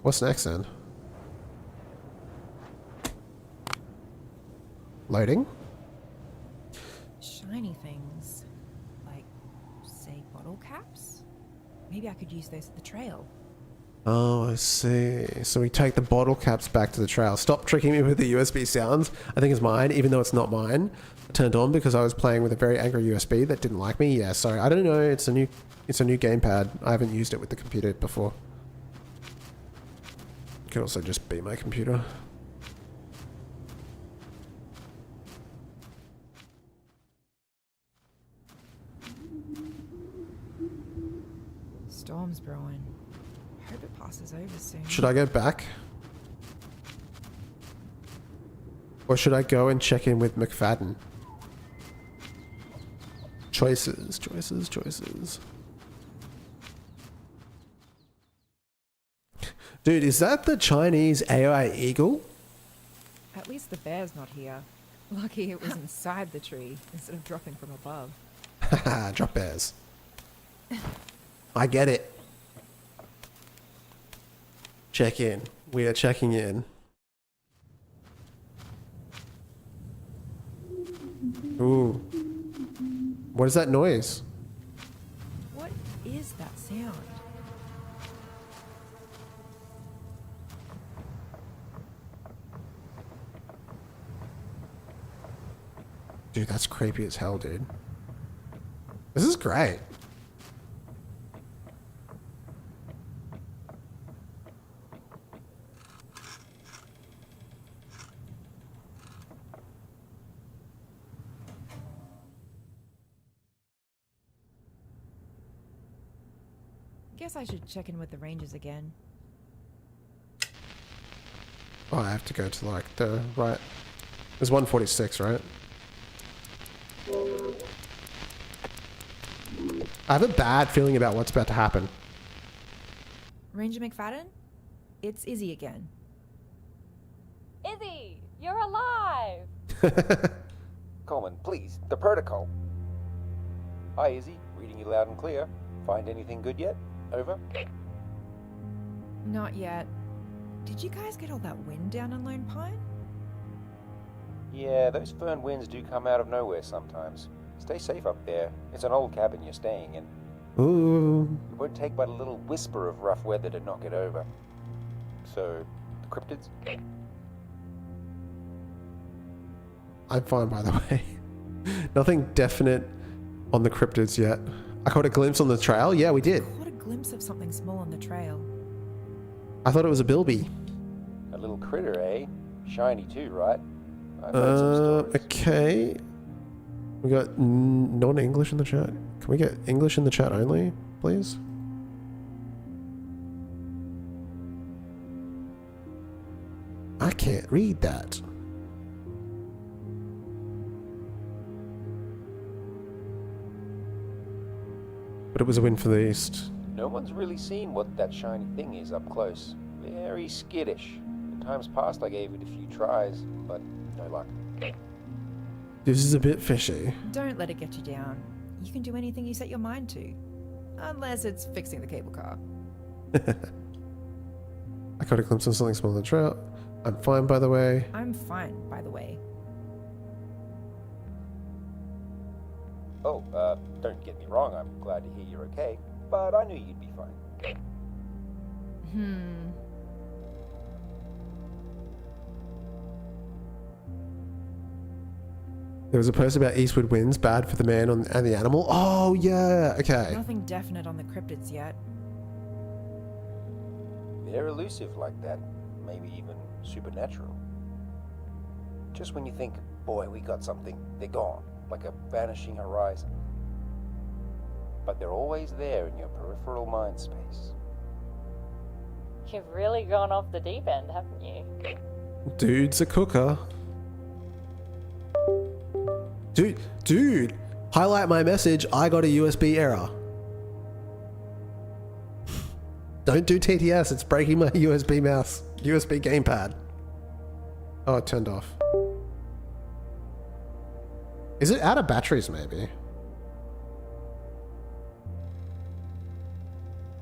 S1: What's next then? Loading.
S2: Shiny things. Like, say, bottle caps? Maybe I could use those at the trail.
S1: Oh, I see. So we take the bottle caps back to the trail. Stop tricking me with the USB sounds. I think it's mine, even though it's not mine. I turned on because I was playing with a very angry USB that didn't like me. Yeah, sorry. I don't know. It's a new gamepad. I haven't used it with the computer before. It could also just be my computer.
S2: Storm's brewing. Hope it passes over soon.
S1: Should I go back? Or should I go and check in with McFadden? Choices, choices, choices. Dude, is that the Chinese AI eagle?
S2: At least the bear's not here. Lucky it was inside the tree instead of dropping from above.
S1: Haha, drop bears. I get it. Check in. We are checking in. Ooh. What is that noise?
S2: What is that sound?
S1: Dude, that's creepy as hell, dude. This is great.
S2: Guess I should check in with the rangers again.
S1: Oh, I have to go to like the right. There's 146, right? I have a bad feeling about what's about to happen.
S2: Ranger McFadden? It's Izzy again.
S3: Izzy, you're alive!
S4: Coleman, please, the protocol. Hi, Izzy. Reading you loud and clear. Find anything good yet? Over.
S2: Not yet. Did you guys get all that wind down in Lone Pine?
S4: Yeah, those fern winds do come out of nowhere sometimes. Stay safe up there. It's an old cabin you're staying in.
S1: Ooh.
S4: It won't take but a little whisper of rough weather to knock it over. So, the cryptids?
S1: I'm fine, by the way. Nothing definite on the cryptids yet. I caught a glimpse on the trail. Yeah, we did.
S2: Caught a glimpse of something small on the trail.
S1: I thought it was a bilby.
S4: A little critter, eh? Shiny too, right? I've heard some stories.
S1: Okay. We got non-English in the chat. Can we get English in the chat only, please? I can't read that. But it was a win for the East.
S4: No one's really seen what that shiny thing is up close. Very skittish. In times past I gave it a few tries, but no luck.
S1: This is a bit fishy.
S2: Don't let it get you down. You can do anything you set your mind to. Unless it's fixing the cable car.
S1: I caught a glimpse of something small on the trail. I'm fine, by the way.
S2: I'm fine, by the way.
S4: Oh, don't get me wrong, I'm glad to hear you're okay, but I knew you'd be fine.
S1: There was a post about eastward winds, bad for the man and the animal. Oh, yeah. Okay.
S2: Nothing definite on the cryptids yet.
S4: They're elusive like that, maybe even supernatural. Just when you think, boy, we got something, they're gone, like a vanishing horizon. But they're always there in your peripheral mind space.
S3: You've really gone off the deep end, haven't you?
S1: Dude's a cooker. Dude, highlight my message. I got a USB error. Don't do TTS. It's breaking my USB mouse. USB gamepad. Oh, it turned off. Is it out of batteries, maybe?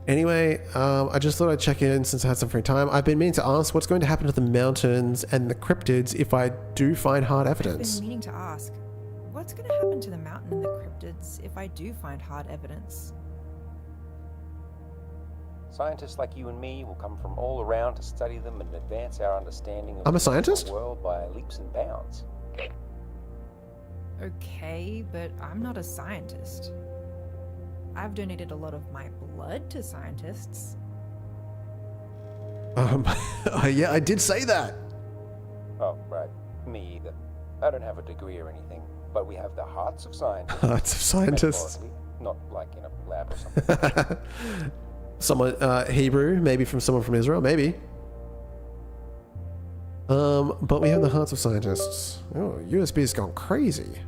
S1: Anyway, I just thought I'd check in since I had some free time. I've been meaning to ask what's going to happen to the mountains and the cryptids if I do find hard
S2: I've
S1: evidence.
S2: been meaning to ask. What's going to happen to the mountain and the cryptids if I do find hard evidence?
S4: Scientists like you and me will come from all around to study them and advance our understanding of
S1: I'm a
S4: the
S1: scientist?
S4: world by leaps and bounds.
S2: Okay, but I'm not a scientist. I've donated a lot of my blood to scientists.
S1: Yeah, I did say that.
S4: Oh, right. Me either. I don't have a degree or anything, but we have the hearts of scientists.
S1: Hearts of scientists.
S4: Metaphorically, not like in a lab or something.
S1: Someone, Hebrew, maybe from someone from Israel, maybe. But we have the hearts of scientists. Oh, USB's gone crazy.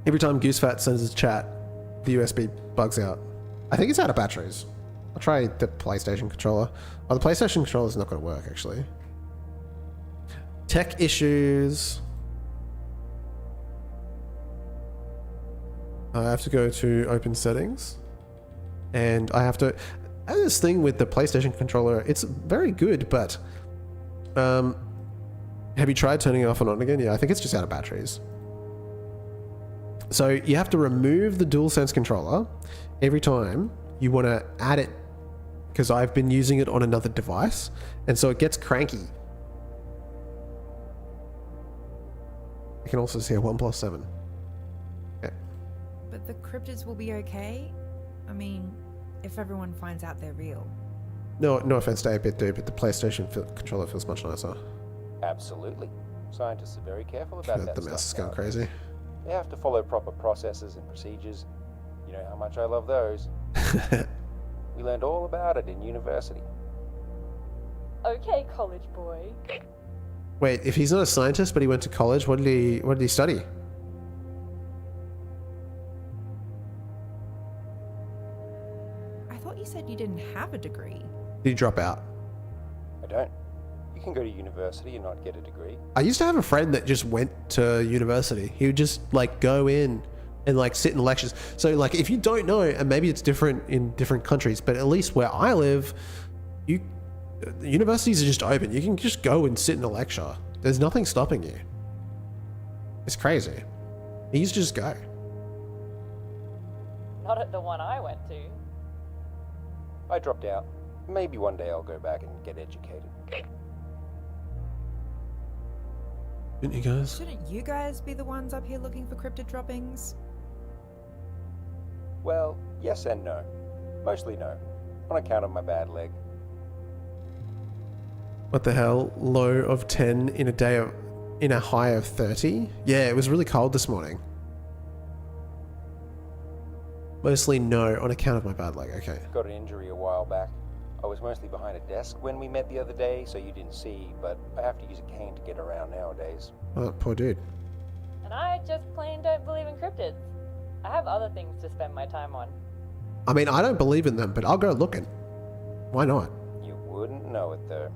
S1: Every time Goosefat sends a chat, the USB bugs out. I think it's out of batteries. I'll try the PlayStation controller. Oh, the PlayStation controller's not going to work, actually. Tech issues. I have to go to open settings. And I have to... I have this thing with the PlayStation controller. It's very good, but... have you tried turning it off and on again? Yeah, I think it's just out of batteries. So you have to remove the DualSense controller every time you want to add it, because I've been using it on another device, and so it gets cranky. I can also see a OnePlus 7. Okay.
S2: But the cryptids will be okay? I mean, if everyone finds out they're real.
S1: No offense to 8-bit dude, but the PlayStation controller feels much nicer.
S4: Absolutely. Scientists are very careful about that
S1: The mouse is
S4: stuff
S1: going
S4: nowadays.
S1: crazy.
S4: They have to follow proper processes and procedures. You know how much I love those. We learned all about it in university.
S3: Okay, college boy.
S1: Wait, if he's not a scientist but he went to college, what did he study?
S2: have a degree.
S1: Did you drop out?
S4: I don't. You can go to university and not get a degree.
S1: I used to have a friend that just went to university. He would just like go in and like sit in lectures. So like if you don't know, and maybe it's different in different countries, but at least where I live, the universities are just open. You can just go and sit in a lecture. There's nothing stopping you. It's crazy. He used to just go.
S3: Not at the one I went to.
S4: I dropped out. Maybe one day I'll go back and get educated.
S1: Didn't you guys?
S2: Shouldn't you guys be the ones up here looking for cryptid droppings?
S4: Well, yes and no. Mostly no, on account of my bad leg.
S1: What the hell? Low of 10 in a high of 30? Yeah, it was really cold this morning. Mostly no, on account of my bad leg. Okay.
S4: Got an injury a while back. I was mostly behind a desk when we met the other day, so you didn't see, but I have to use a cane to get around nowadays.
S1: Oh, poor dude.
S3: And I just plain don't believe in cryptids. I have other things to spend my time on.
S1: I mean, I don't believe in them, but I'll go looking. Why not?
S4: You wouldn't know it though.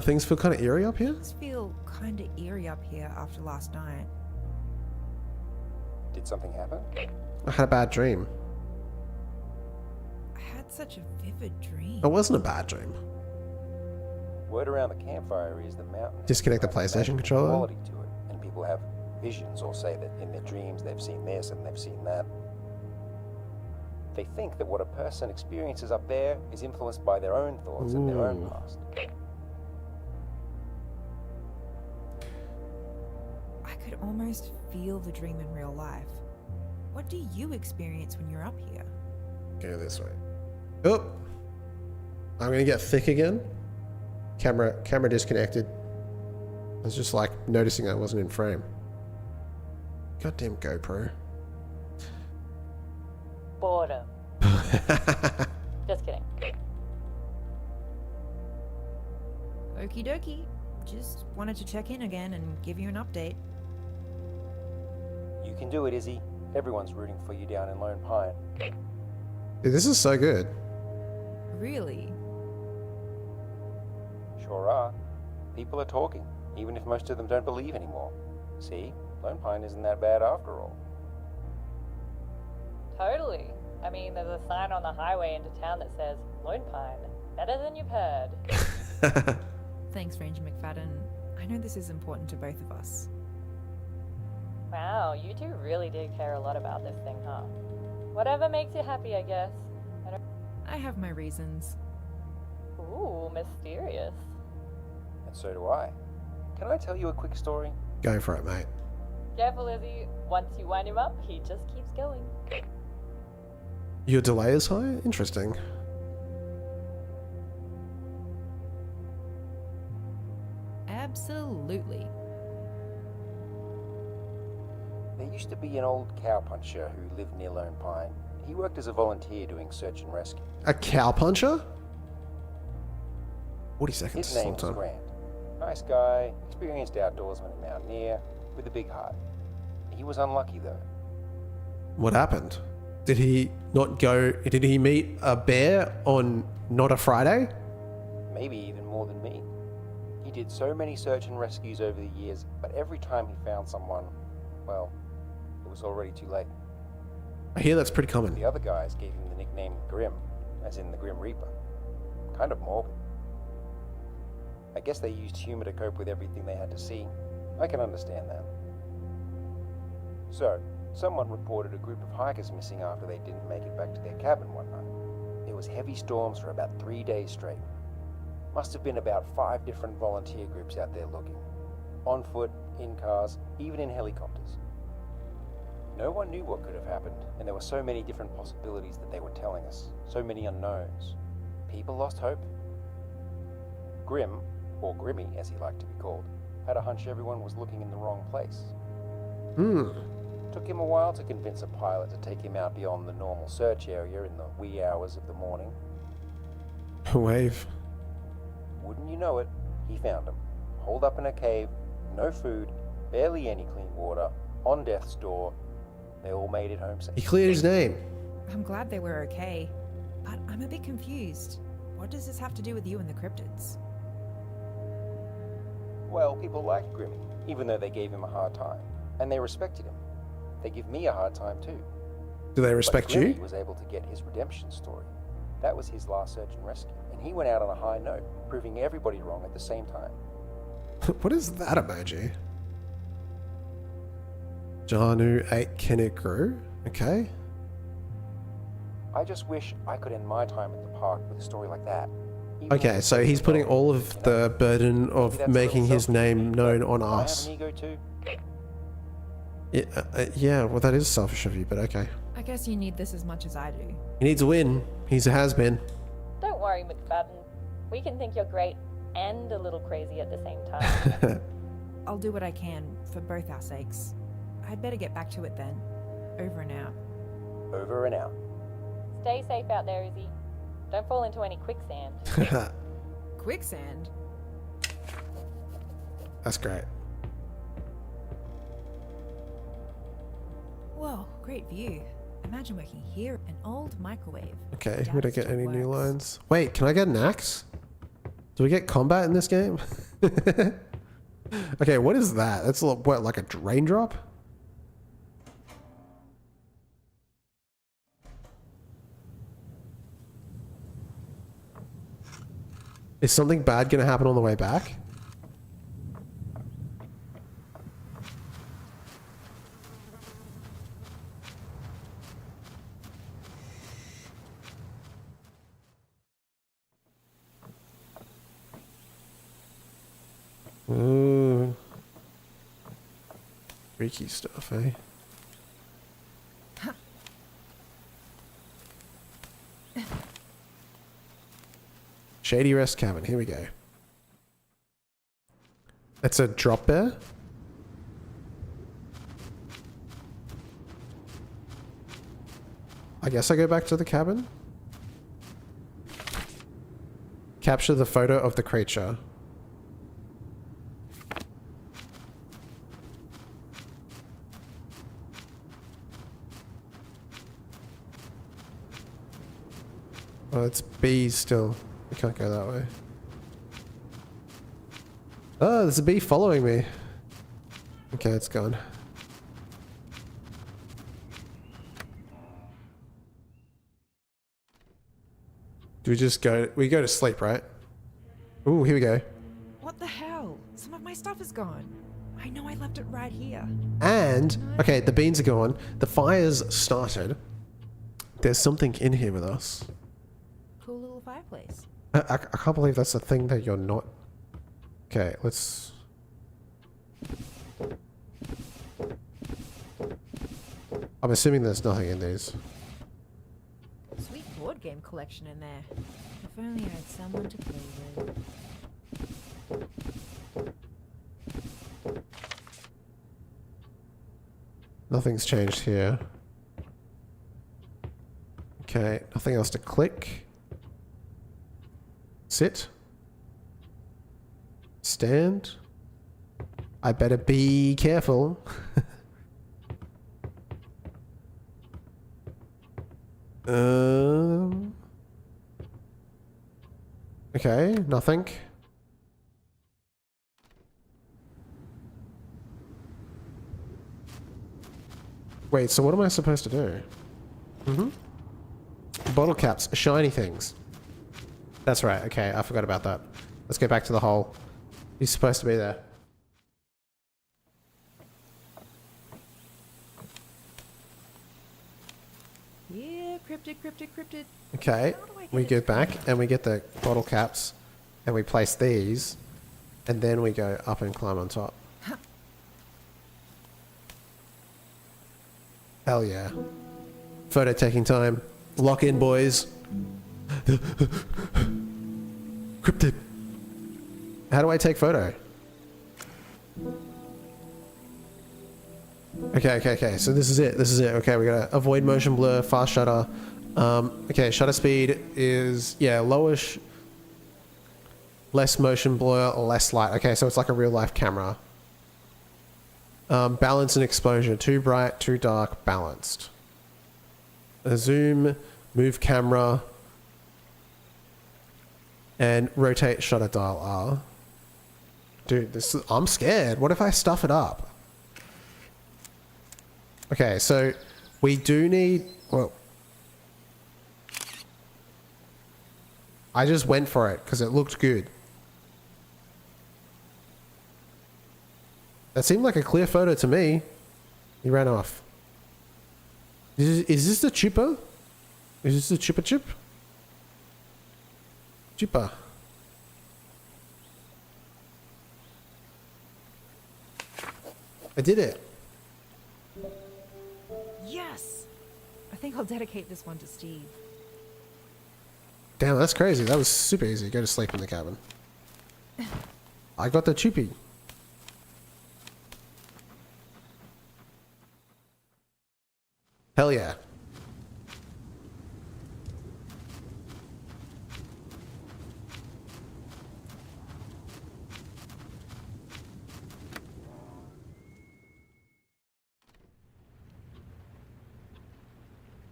S1: Things feel kind of eerie up here.
S2: Things feel kind of eerie up here after last night.
S4: Did something happen?
S1: I had a bad dream.
S2: I had such a vivid dream.
S1: It wasn't a bad dream.
S4: Word around the campfire is the mountain.
S1: Disconnect the
S4: has a
S1: PlayStation
S4: magical
S1: controller?
S4: Quality to it, and people have visions or say that in their dreams they've seen this and they've seen that. They think that what a person experiences up there is influenced by their own thoughts and their own
S1: Ooh.
S4: past.
S2: I could almost feel the dream in real life. What do you experience when you're up here?
S1: Go this way. Oh! I'm gonna get thick again. Camera disconnected. I was just like noticing I wasn't in frame. Goddamn GoPro.
S3: Boredom. Just kidding.
S2: Okie dokie. Just wanted to check in again and give you an update.
S4: You can do it, Izzy. Everyone's rooting for you down in Lone Pine.
S1: Dude, this is so good.
S2: Really?
S4: Sure are. People are talking, even if most of them don't believe anymore. See, Lone Pine isn't that bad after all.
S3: Totally. I mean, there's a sign on the highway into town that says, Lone Pine, better than you've heard.
S2: Thanks, Ranger McFadden. I know this is important to both of us.
S3: Wow, you two really do care a lot about this thing, huh? Whatever makes you happy, I guess.
S2: I have my reasons.
S3: Ooh, mysterious.
S4: And so do I. Can I tell you a quick story?
S1: Go for it, mate.
S3: Careful, Izzy. Once you wind him up, he just keeps going.
S1: Your delay is high? Interesting.
S2: Absolutely.
S4: There used to be an old cowpuncher who lived near Lone Pine. He worked as a volunteer doing search and rescue.
S1: A cowpuncher? 40 seconds.
S4: His
S1: Long
S4: name was
S1: time.
S4: Grant. Nice guy, experienced outdoorsman and mountaineer, with a big heart. He was unlucky though.
S1: What happened? Did he not go? Did he meet a bear on not a Friday?
S4: Maybe even more than me. He did so many search and rescues over the years, but every time he found someone, well, it was already too late.
S1: I hear that's pretty common.
S4: The other guys gave him the nickname Grim, as in the Grim Reaper. Kind of morbid. I guess they used humor to cope with everything they had to see. I can understand that. So, someone reported a group of hikers missing after they didn't make it back to their cabin one night. There was heavy storms for about 3 days straight. Must have been about 5 different volunteer groups out there looking. On foot, in cars, even in helicopters. No one knew what could have happened, and there were so many different possibilities that they were telling us. So many unknowns. People lost hope. Grim, or Grimmy as he liked to be called, had a hunch everyone was looking in the wrong place. Took him a while to convince a pilot to take him out beyond the normal search area in the wee hours of the morning.
S1: Wave.
S4: Wouldn't you know it, he found him, holed up in a cave, no food, barely any clean water, on death's door. They all made it home safe.
S1: He cleared his name.
S2: I'm glad they were okay, but I'm a bit confused. What does this have to do with you and the cryptids?
S4: Well, people liked Grimmy, even though they gave him a hard time. And they respected him. They give me a hard time too.
S1: Do they respect
S4: But Grimmy
S1: you?
S4: was able to get his redemption story. That was his last search and rescue. And he went out on a high note, proving everybody wrong at the same time.
S1: What is that emoji? Janu ate Kenigru. Okay.
S4: I just wish I could end my time at the park with a story like that. Even
S1: Okay,
S4: with
S1: so he's putting all of
S4: you know?
S1: the burden
S4: Maybe
S1: of
S4: that's a
S1: making
S4: little
S1: his
S4: selfish of
S1: name
S4: me,
S1: known
S4: but
S1: on
S4: I have
S1: us.
S4: an ego too.
S1: Yeah, well, that is selfish of you, but okay.
S2: I guess you need this as much as I do.
S1: He needs a win. He's a has-been.
S3: Don't worry, McFadden. We can think you're great and a little crazy at the same time.
S2: I'll do what I can for both our sakes. I'd better get back to it then. Over and out.
S4: Over and out.
S3: Stay safe out there, Izzy. Don't fall into any quicksand.
S2: Quicksand?
S1: That's great.
S2: Whoa, great view. Imagine working here. An old microwave.
S1: Okay,
S2: Doubt
S1: we
S2: it
S1: don't get
S2: still
S1: any new
S2: works.
S1: lines. Wait, can I get an axe? Do we get combat in this game? Okay, what is that? That's what, like a raindrop? Is something bad gonna happen on the way back? Ooh. Freaky stuff, eh? Shady Rest Cabin, here we go. That's a drop bear? I guess I go back to the cabin? Capture the photo of the creature. Oh, it's B still. We can't go that way. Oh, there's a bee following me. Okay, it's gone. Do we just go? We go to sleep, right? Ooh, here we go.
S2: What the hell? Some of my stuff is gone. I know I left it right here.
S1: And, okay, the beans are gone. The fire's started. There's something in here with us.
S2: Cool little fireplace.
S1: I can't believe that's a thing that you're not... Okay, let's... I'm assuming there's nothing in these.
S2: Sweet board game collection in there. If only I had someone to play with.
S1: Nothing's changed here. Okay, nothing else to click. Sit. Stand. I better be careful. Okay, nothing. Wait, so what am I supposed to do? Bottle caps, shiny things. That's right, okay, I forgot about that. Let's go back to the hole. He's supposed to be there.
S2: Yeah, cryptid.
S1: Okay, we go back and we get the bottle caps and we place these and then we go up and climb on top. Hell yeah. Photo taking time. Lock in, boys. Cryptid. How do I take photo? Okay. So this is it. Okay, we gotta avoid motion blur, fast shutter. Okay, shutter speed is, yeah, lowish. Less motion blur, less light. Okay, so it's like a real life camera. Balance and exposure. Too bright, too dark, balanced. zoom, move camera, and rotate shutter dial R. Dude, I'm scared. What if I stuff it up? Okay, so we do need... Well, I just went for it because it looked good. That seemed like a clear photo to me. He ran off. Is this the chipper? Is this the chipper chip? Chipper. I did it.
S2: Yes! I think I'll dedicate this one to Steve.
S1: Damn, that's crazy. That was super easy. Go to sleep in the cabin. I got the chippy. Hell yeah.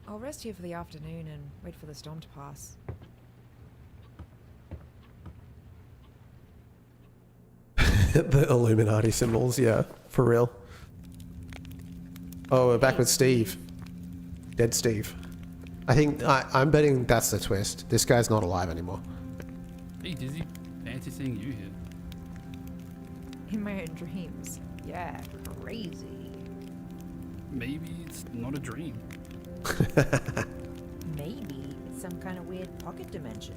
S2: I'll rest here for the afternoon and wait for the storm to pass.
S1: The Illuminati symbols, yeah, for real. Oh, we're back with Steve. Dead Steve. I think, I'm betting that's the twist. This guy's not alive anymore.
S5: Hey Dizzy, fancy seeing you here.
S2: In my own dreams. Yeah, crazy.
S5: Maybe it's not a dream.
S2: Maybe it's some kind of weird pocket dimension.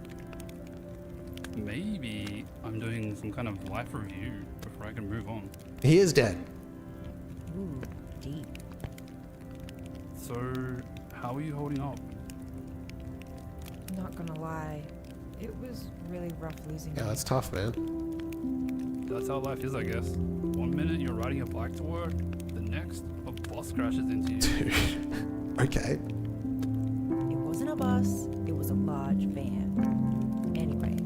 S5: Maybe I'm doing some kind of life review before I can move on.
S1: He is dead.
S2: Ooh, deep.
S5: So, how are you holding up?
S2: Not gonna lie, it was really rough losing
S1: Yeah,
S2: you.
S1: that's tough, man.
S5: That's how life is, I guess. One minute you're riding a bike to work, the next, a bus crashes into you.
S1: Okay.
S2: It wasn't a bus, it was a large van. Anyway,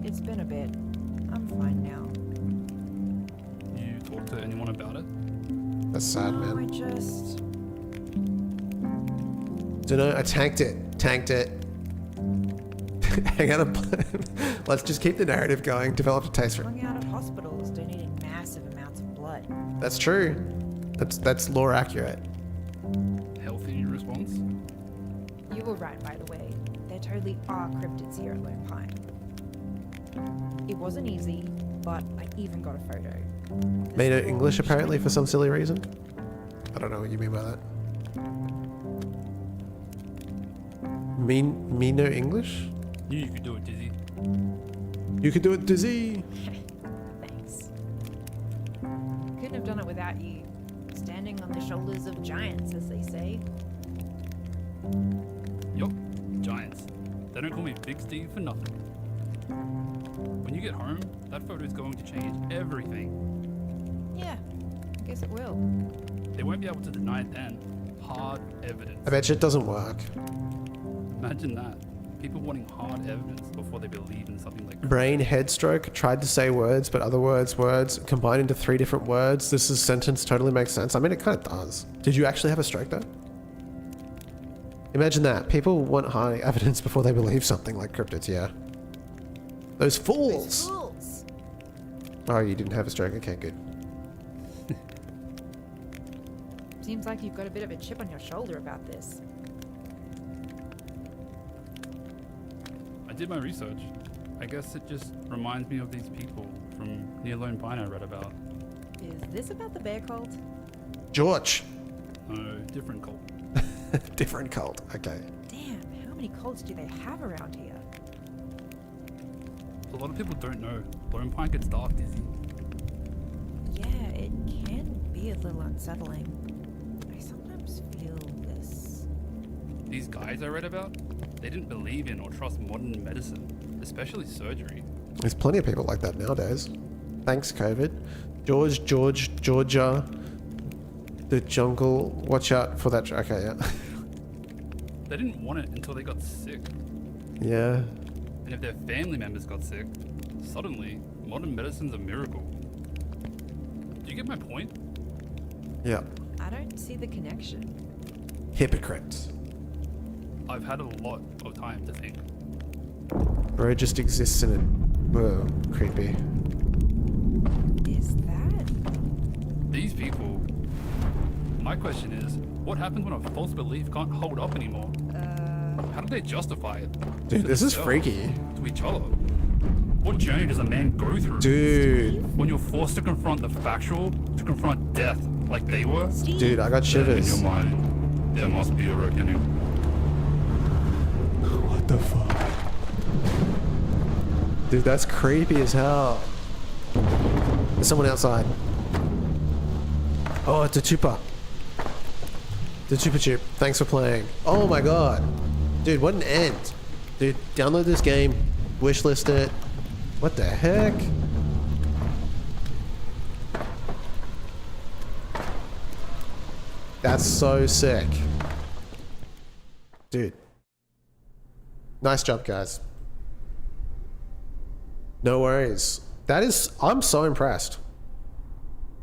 S2: it's been a bit. I'm fine now.
S5: You talk to anyone about it?
S1: That's sad,
S2: No, I
S1: man.
S2: just...
S1: Dunno, I tanked it. Tanked it. Hang out of... Let's just keep the narrative going. Developed a taste for it.
S2: hung out at hospitals donating massive amounts of blood.
S1: That's true. That's lore accurate.
S5: Healthy response?
S2: You were right, by the way. There totally are cryptids here at Lone Pine. It wasn't easy, but I even got a photo.
S1: Made it English apparently for some silly reason. I don't know what you mean by that. Me no English?
S5: Knew you could do it, Dizzy.
S1: You could do it, Dizzy.
S2: Thanks. Couldn't have done it without you. Standing on the shoulders of giants, as they say.
S5: Yup, giants. They don't call me Big Steve for nothing. When you get home, that photo is going to change everything.
S2: Yeah, I guess it will.
S5: They won't be able to deny it then. Hard evidence.
S1: I bet you it doesn't work.
S5: Imagine that. People wanting hard evidence before they believe in something like
S1: Brain head stroke, tried to say words, but other words combined into 3 different words. This is sentence totally makes sense. I mean, it kind of does. Did you actually have a stroke though? Imagine that. People want hard evidence before they believe something like cryptids, yeah. Those fools!
S2: Fools!
S1: Oh, you didn't have a stroke? Okay, good.
S2: Seems like you've got a bit of a chip on your shoulder about this.
S5: I did my research. I guess it just reminds me of these people from near Lone Pine I read about.
S2: Is this about the bear cult?
S1: George!
S5: No, different cult.
S1: Different cult, okay.
S2: Damn, how many cults do they have around here?
S5: A lot of people don't know. Lone Pine gets dark, Dizzy.
S2: Yeah, it can be a little unsettling. I sometimes feel this.
S5: These guys I read about, they didn't believe in or trust modern medicine, especially surgery.
S1: There's plenty of people like that nowadays. Thanks, COVID. Georgia, the jungle. Watch out for that. Okay, yeah.
S5: They didn't want it until they got sick.
S1: Yeah.
S5: And if their family members got sick, suddenly, modern medicine's a miracle. Do you get my point?
S1: Yeah.
S2: I don't see the connection.
S1: Hypocrites.
S5: I've had a lot of time to think.
S1: Bro just exists in it. Whoa, creepy.
S2: Is that?
S5: These people. My question is, what happens when a false belief can't hold up anymore? How do they justify it?
S1: Dude,
S5: To
S1: this is
S5: themselves,
S1: freaky.
S5: To each other. What journey does a man go through?
S1: Dude,
S5: When you're forced to confront the factual, to confront death like they were?
S1: dude, I got
S5: Then in
S1: shivers.
S5: your mind, there must be a reckoning.
S1: What the fuck? Dude, that's creepy as hell. There's someone outside. Oh, it's a Chupa. The Chupa Chup. Thanks for playing. Oh my god. Dude, what an end. Dude, download this game. Wishlist it. What the heck? That's so sick. Dude. Nice job, guys. No worries. I'm so impressed.